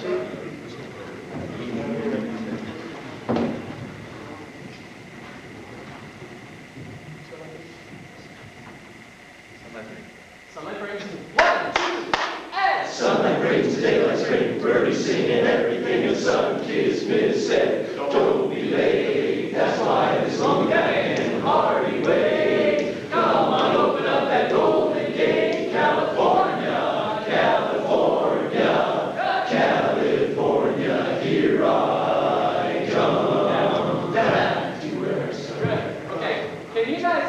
D: Sunlight brings 1, 2, and
B: Sunlight brings the daylight spring, birdies singing everything, and sun kiss Miss said, don't be late. That's why this long guy can hardly wait. Come on, open up that Golden Gate, California, California, California, here I come. Back to where I started.
D: okay. Can you guys?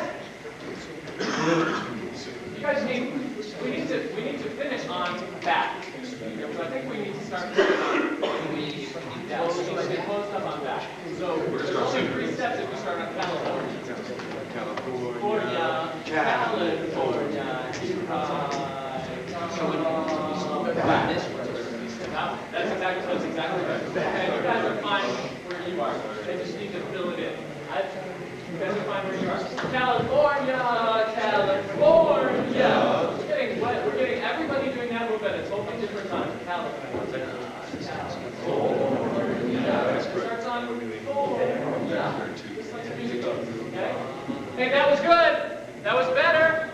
D: You guys we need to finish on back. I think we need to start on yeah, so we get closed up on back. So there's only 3 steps if we start on California. California, that's exactly right. Okay, you guys are fine where you are. They just need to fill it in. You guys are fine where you are. California, California. We're getting everybody doing that move at a totally different time. California, California. Starts on 4. Yeah. Just like the music goes. Okay. Hey, that was good. That was better.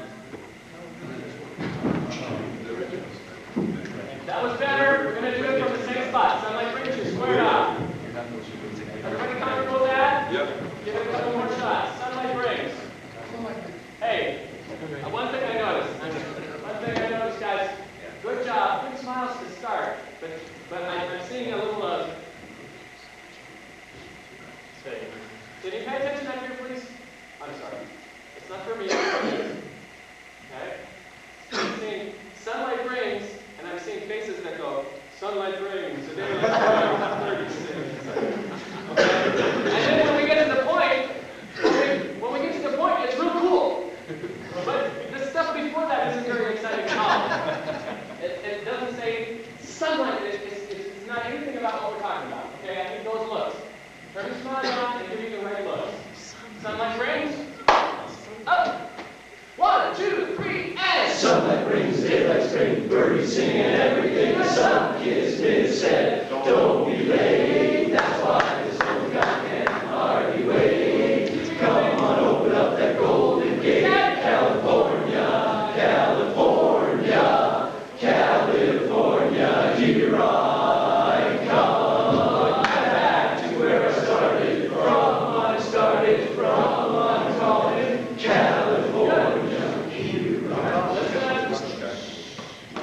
D: That was better. We're going to do it from the same spot. Sunlight brings you squared up. Everybody comfortable with that?
F: Yep.
D: Give it a couple more shots. Sunlight brings. Hey, one thing I noticed, guys. Good job. Big smiles to start. But I'm seeing a little Can you pay attention back here, please? I'm sorry. It's not for me. Okay? I'm seeing sunlight brings, and I'm seeing faces that go, sunlight brings, a day like 36. Okay? And then when we get to the point, it's real cool. But the stuff before that isn't very exciting at all. It doesn't say sunlight. It's not anything about what we're talking about. Okay? I need those looks. Turn your smile on and give me the right looks. Sunlight brings. Up. 1, 2, 3, and.
B: Sunlight brings daylight spring, birdies singing everything. The sun kiss Miss said, don't be late. That's why this old guy can hardly wait. Come on, open up that Golden Gate, California, California, California, here I come. Back to where I started from, I'm calling California, here I come.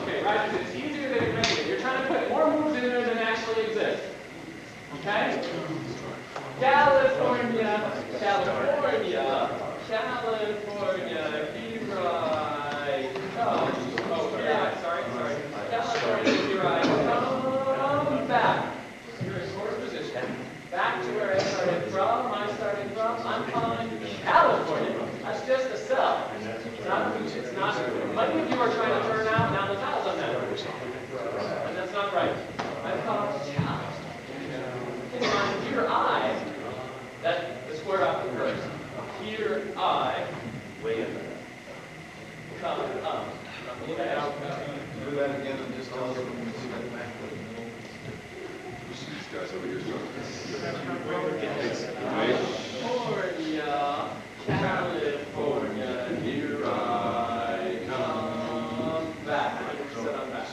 D: Okay, right? It's easier than it may be. You're trying to put more moves in there than actually exist. Okay? California, California, California, here I come. Oh, here I, sorry. California, here I come back. You're in forward position. Back to where I started from. I'm calling California. That's just a cell. It's not, many of you are trying to turn out now the tiles on that. And that's not right. I'm calling California. Here I, the square up first. Here I,
H: Way up.
D: come up.
C: Do that again and just tell us when you see that back.
F: You see these guys over here struggling.
D: California, here I come back. Sit on back.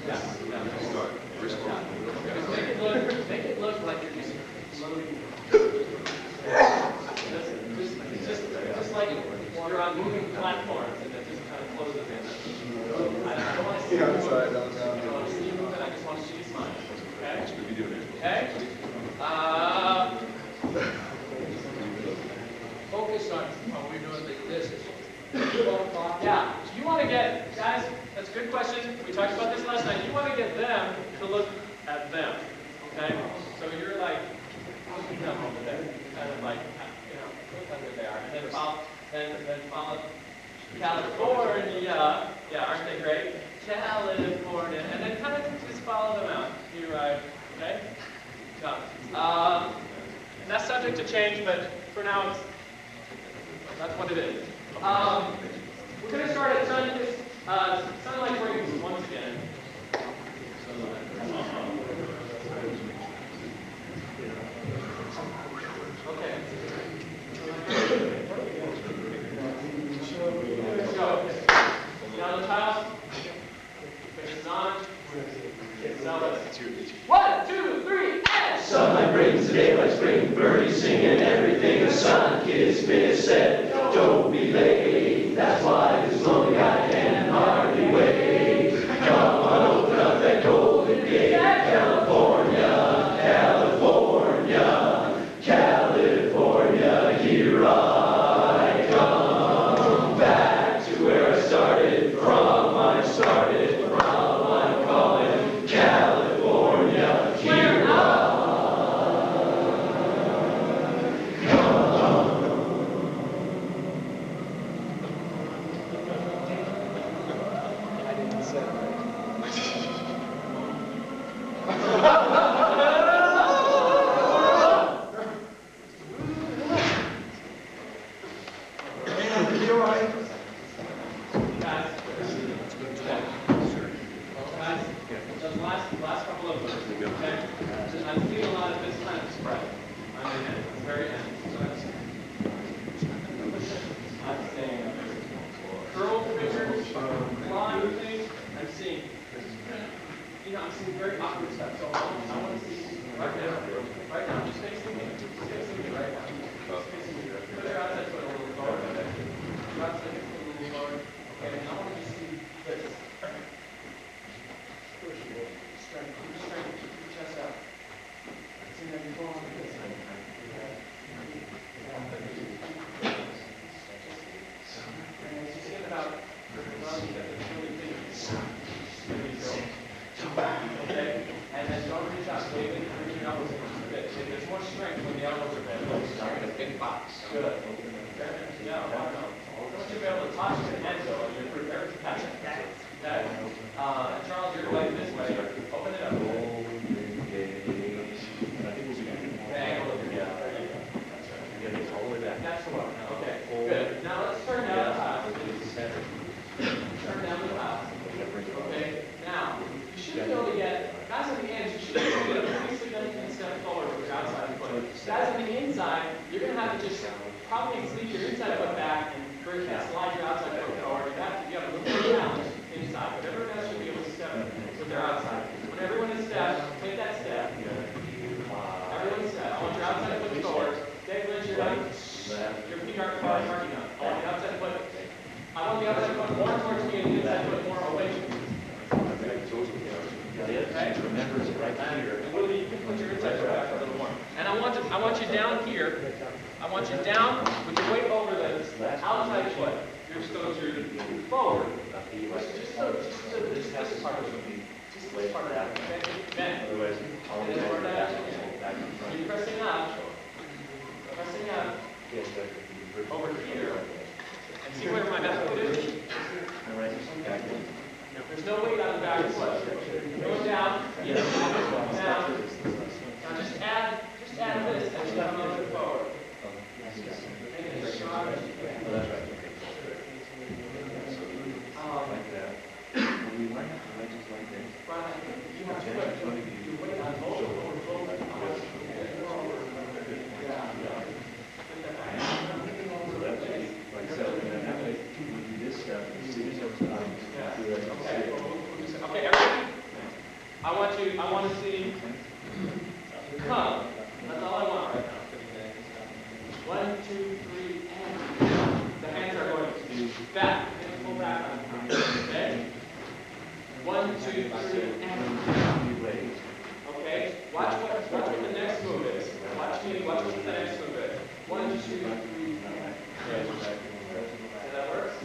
D: Yeah.
F: Start. Wrist bar.
D: Make it look like you're just slowly. Just like you're on moving platforms and it just kind of closes in. I don't want to see you move. I don't want to see you move, and I just want to see you smile. Okay? guys, that's a good question. We talked about this last night. You want to get them to look at them, okay? So you're like, look at them over there. Kind of like, look under there. And then follow California. Yeah, aren't they great? California. And then kind of just follow them out. You right, okay? So, that's subject to change, but for now, that's what it is. We're going to start at sunlight rings once again. Okay. Let's go. Down the tiles. Faces on. Now let's. 1, 2, 3, and.
B: Sunlight brings the daylight spring, birdies singing everything the sun kiss me said. Don't be late, that's why this lonely guy can hardly wait. Come on, open up that golden gate, California, California, California, here I come. Back to where I started from, I'm calling California, here I
D: Last couple of words, okay? I'm seeing a lot of this kind of spread on the end, the very end. So I'm saying curled fingers, flying things. I'm seeing, I'm seeing very awkward stuff. So I want to see right now, just facing me right now. Just facing me. Put your outside foot a little forward. Your outside foot a little forward. Okay, and I want to just see this. Strength, keep your chest out. See how you're going like this. And as you think about your lungs that are really big, there you go. Okay? And then don't reach out, bring your elbows in a bit. There's more strength when the elbows are bent. Start in a big box. Good. Yeah, why not? Don't you be able to toss your head though, and you're prepared to catch it. Okay? Charles, you're going this way. Open it up. The angle of your head. All the way back. That's the one. Okay, good. Now let's turn down the house. Turn down the house. Okay, now, you should be able to get, guys on the ends, you should be able to get a pretty significant step forward with your outside foot. Guys on the inside, you're going to have to just probably sneak your inside foot back and slide your outside foot forward. You have a little bit of challenge inside, but everyone else should be able to step with their outside. When everyone is stepped, take that step. Everyone step. I want your outside foot forward. Dave Lynch, your feet aren't marking up. I want the outside foot. I want the outside foot more towards me and the inside foot more away from me. Okay?
H: Remember, it's right here.
D: And Willie, you can put your inside foot back a little more. And I want you down here. I want you down with your weight over the outside foot. Your toes are forward. Just this part of it. Just this part of that. Okay? Bend.
H: Otherwise,
D: And then we're back. You're pressing up. Pressing up. Over here. And see where my back foot is? There's no weight on the back foot. Going down. Down. Now just add this as you come over forward. Make it as strong as you can.
H: Oh, that's right.
D: Right. You have to put your weight on both shoulders. Okay, everybody. I want to see come. That's all I want right now. 1, 2, 3, and the hands are going back. And pull back on the okay? 1, 2, 3, and okay. Watch what the next move is. Watch what the next move is. 1, 2, 3, and. So that works?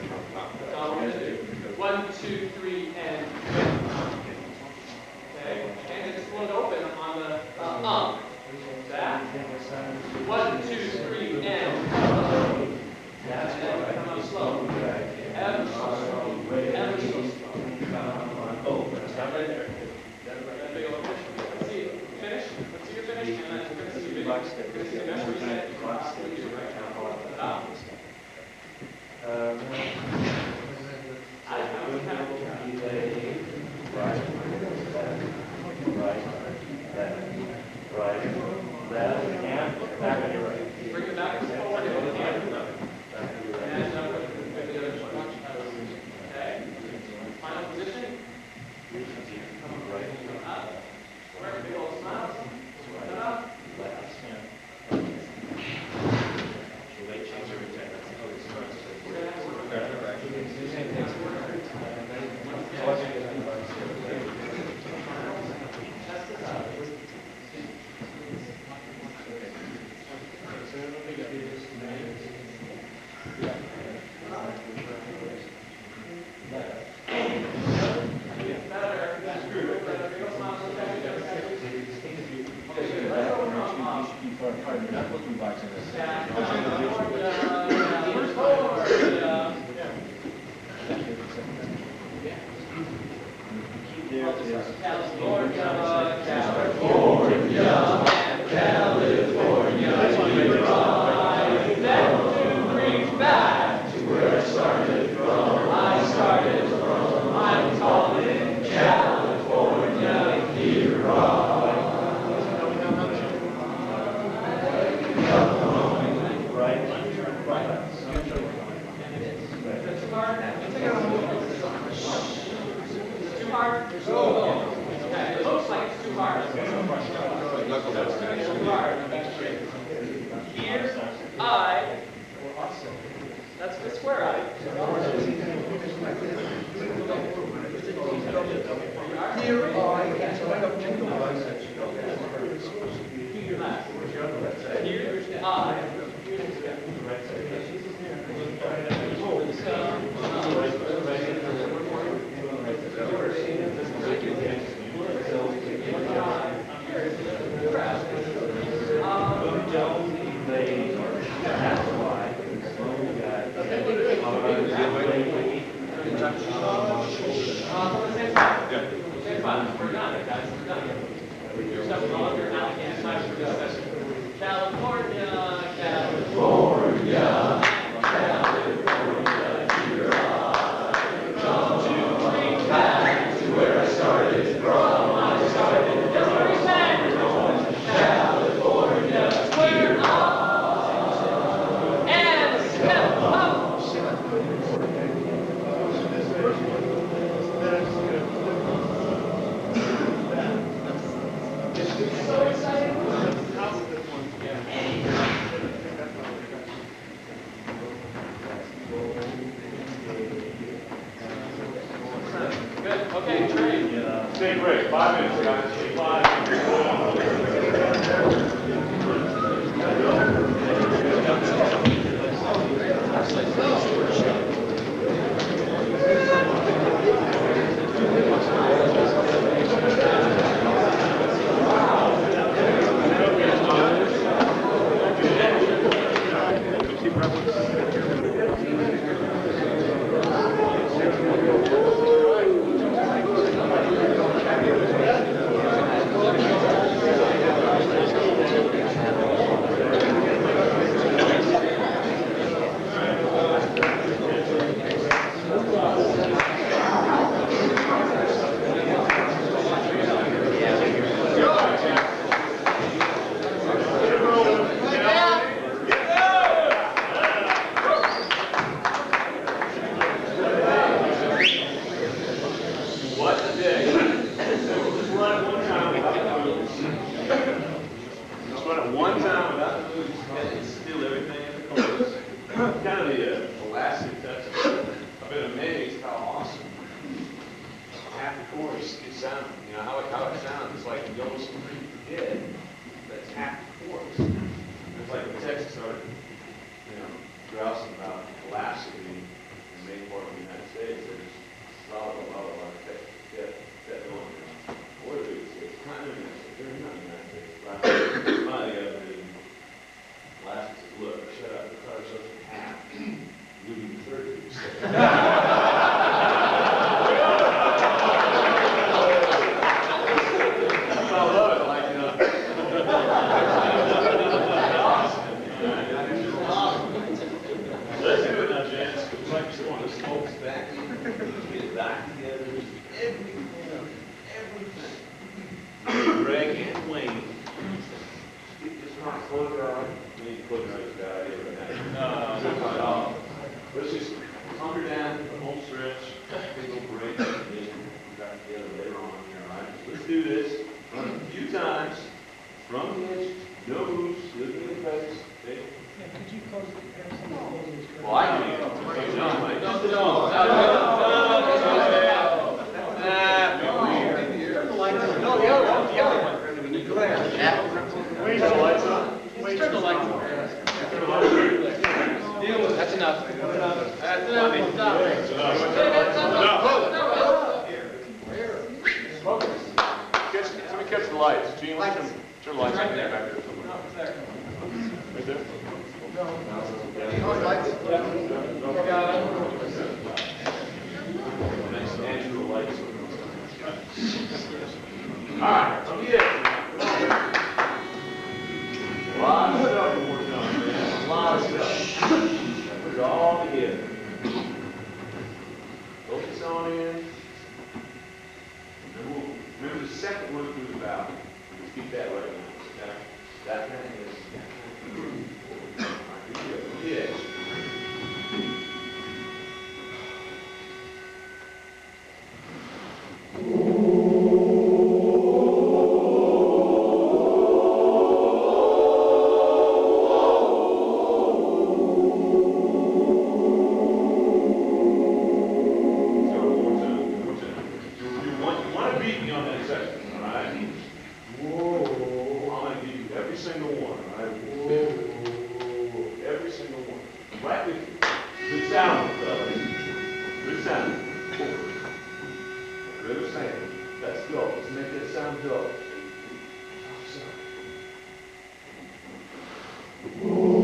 D: That's all we're going to do. 1, 2, 2, 3, and okay, and it's split open on the that. 1, 2, 3, and then come up slow. Ever so slow. Ever so slow. Oh, stop right there. That big old fish. Let's see it. Finish. Let's see your finish, and then we're going to see your video. We're going to see the measure reset. Bring it back forward and okay. Final position. Up. Where big old smiles. Stand up. That's the square eye.
C: Here
D: We're done, guys. We're done. You're stuck with all of your Allegheny slides for this session. California, California, California, here I come. 2, 3, back to where I started from. I started just where he said. California, where I and step up. So excited. Good. Okay, Trey.
A: Stay break, 5 minutes, guys. 5 minutes. Let's do this. Run a few times from the edge, no moves, looking at the face. Okay?
G: Could you close, have someone close this?
A: Well, I can.
D: Turn the lights on. No, the other one, We need glare.
A: Wait, the lights on?
D: Turn the lights on. That's enough. That's enough. Stop.
A: That's enough. Somebody catch the lights. Gene, turn the lights on. Back there somewhere. Right there? Nice natural lights. All right, from the edge. A lot of stuff to work on, man. A lot of stuff. Put it all together. Focus on in. And we'll remember the second one through the valve. Just keep that right now. Okay? That kind of is. All right, here we go. From the edge. Let's go. Let's make that sound go.
B: Right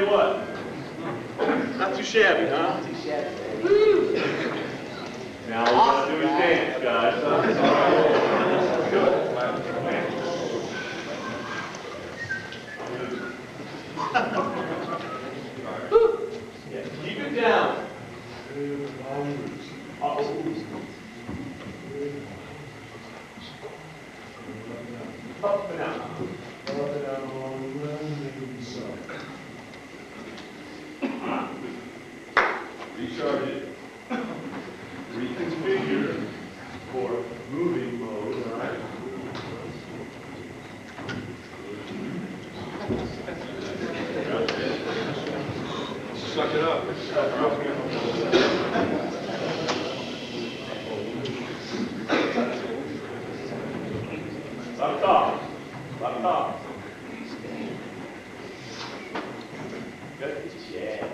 A: you what. Not too shabby, huh? Now all we gotta do is dance, guys. Good. Yeah, keep it down. Up and out. Recharge it. Reconfigure for moving mode, all right?
F: Suck it up.
A: Up top. Up top. Good. Yeah.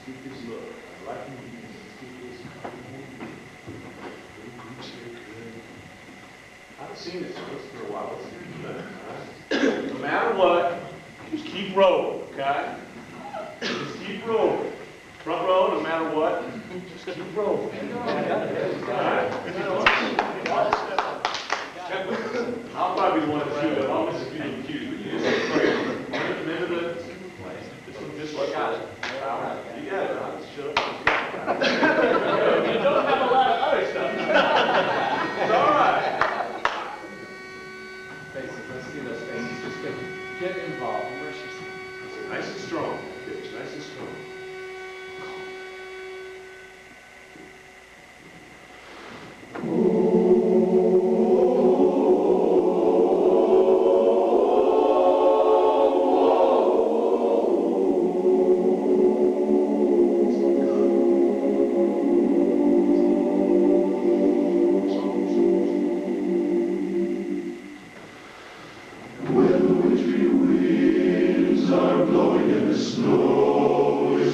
A: Keep this look. I like you. Keep this. I haven't seen this for a while. Let's see what you're doing, all right? No matter what, just keep rolling, okay? Just keep rolling. Front row, no matter what, just keep rolling. All right? I'll probably be the one to shoot it. I'll miss a few of the cues, but you just remember the, just like got it. You got it. I'll just shut up. You don't have a lot of other stuff. It's all right.
D: Faces, let's see those faces. Just get involved. Immerse yourself.
A: Nice and strong. Pitch, nice and strong.
B: When the wintry winds are blowing and the snow is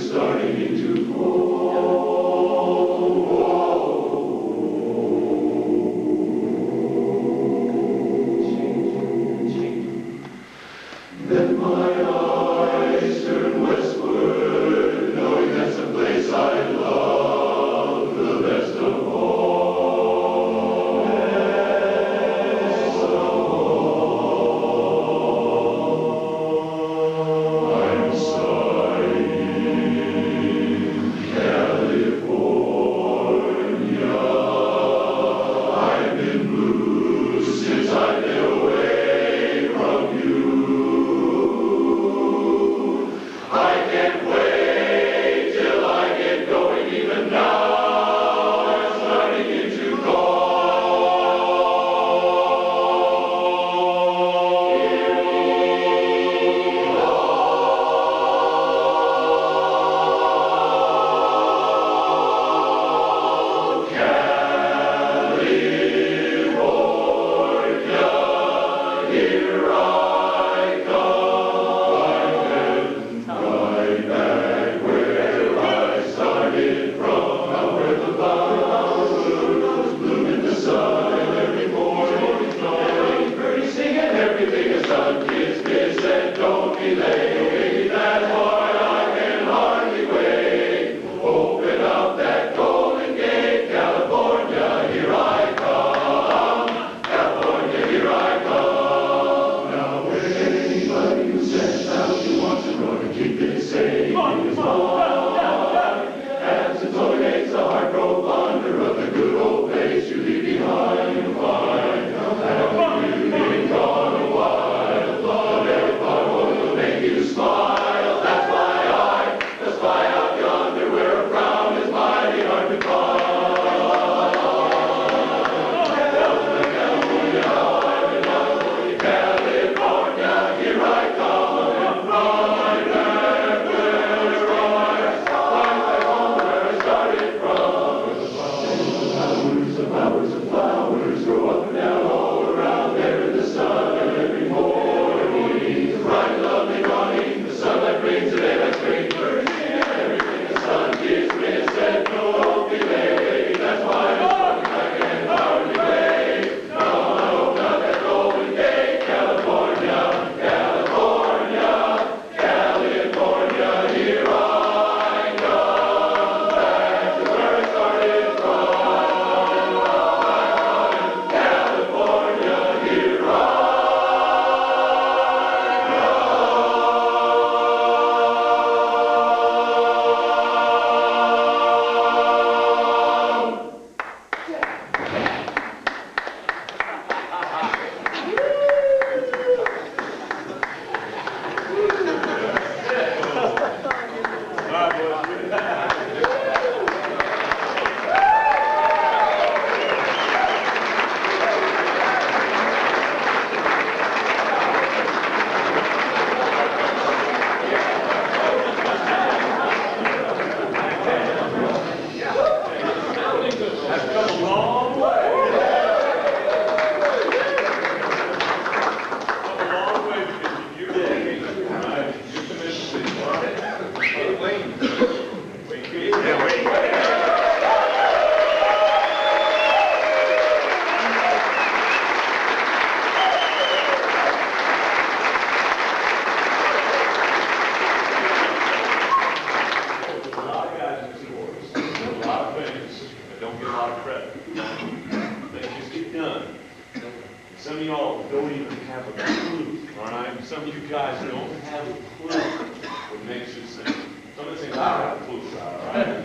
A: Some of y'all don't even have a clue, all right? Some of you guys don't have a clue what makes you sing. Some of the things I don't have a clue about, all right?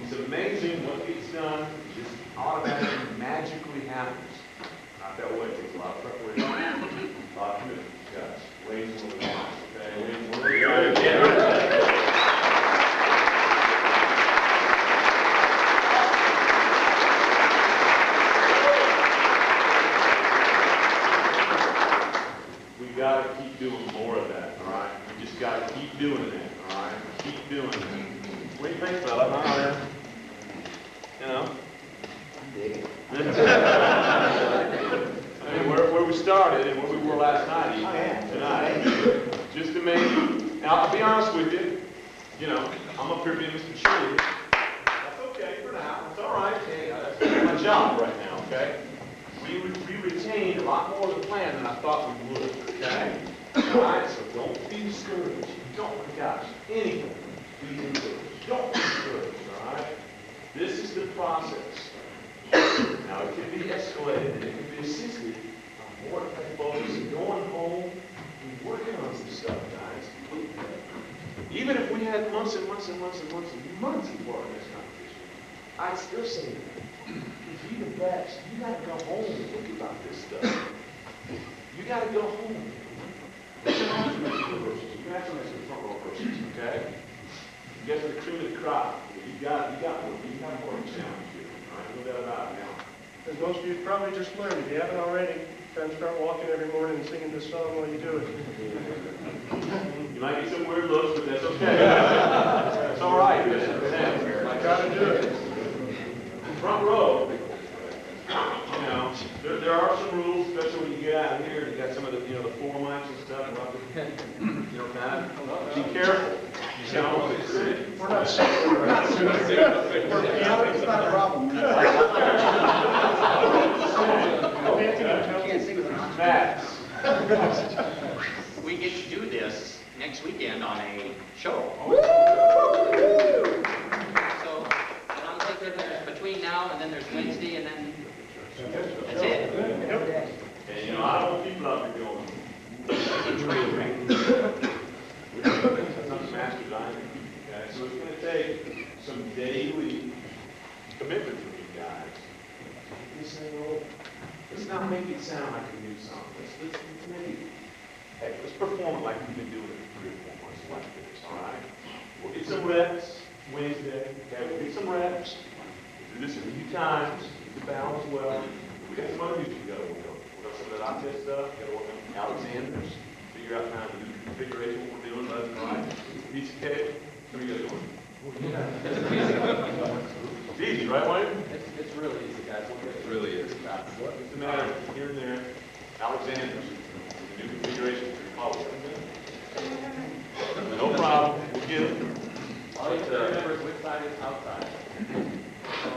A: It's amazing what gets done, just automatically, magically happens. Not that way, it takes a lot of preparation, a lot of commitment, guys. Ladies and gentlemen, okay? Ladies and gentlemen, we gotta keep doing more of that, all right? We just gotta keep doing that, all right? Keep doing it. What do you think, fella? Huh, man? You know? I mean, where we started and where we were last night, even tonight. Just amazing. Now, I'll be honest with you. You know, I'm up here being Mr. Cheerleader. That's okay for now. It's all right. Hey, that's my job right now, okay? We retained a lot more of the plan than I thought we would, okay? All right? So don't be discouraged. Don't, my gosh, anything. Be encouraged. Don't be discouraged, all right? This is the process. Now, it can be escalated and it can be assisted by more folks going home and working on some stuff, guys. Even if we had months and months and months and months and months of work in this competition, I'd still say that. To be the best, you got to go home and think about this stuff. You got to go home. You can have some extra verses. You can have some extra front row verses, okay? You get to the cream of the crop. You got more challenge here. All right, no doubt about it now.
B: As most of you probably just learned, if you haven't already, try and start walking every morning and singing this song while you do it.
A: You might get some weird looks, but that's okay. That's all right.
B: I gotta do it.
A: Front row, you know, there are some rules, especially when you get out of here and you got some of the, you know, the floor mics and stuff. You know, kind of, be careful. You know,
B: We're not singing. We're not singing.
C: It's not a problem. Can't sing with an
A: Max.
I: We get to do this next weekend on a show. So, and I'm thinking there's between now and then there's Wednesday and then that's it.
A: And you know, I don't want people out there going, that's not the master design. Okay? So it's going to take some daily commitment from you guys. You say, well, let's not make it sound like a new song. Let's make it, hey, let's perform it like we've been doing it for 3 or 4 months like this, all right? We'll get some reps Wednesday, okay? We'll get some reps. We'll do this a few times, get the balance well. We got some other music we got to work on. We got some of that octet stuff, we got to work on Alexander's, figure out kind of the new configuration, what we're doing, left and right. Piece of cake, what are you guys doing? It's easy, right, Wayne?
D: It's really easy, guys.
F: It really is.
A: What's the matter here and there? Alexander's, the new configuration for your follow. No problem, we'll get it.
D: All you have to remember is which side is outside. So,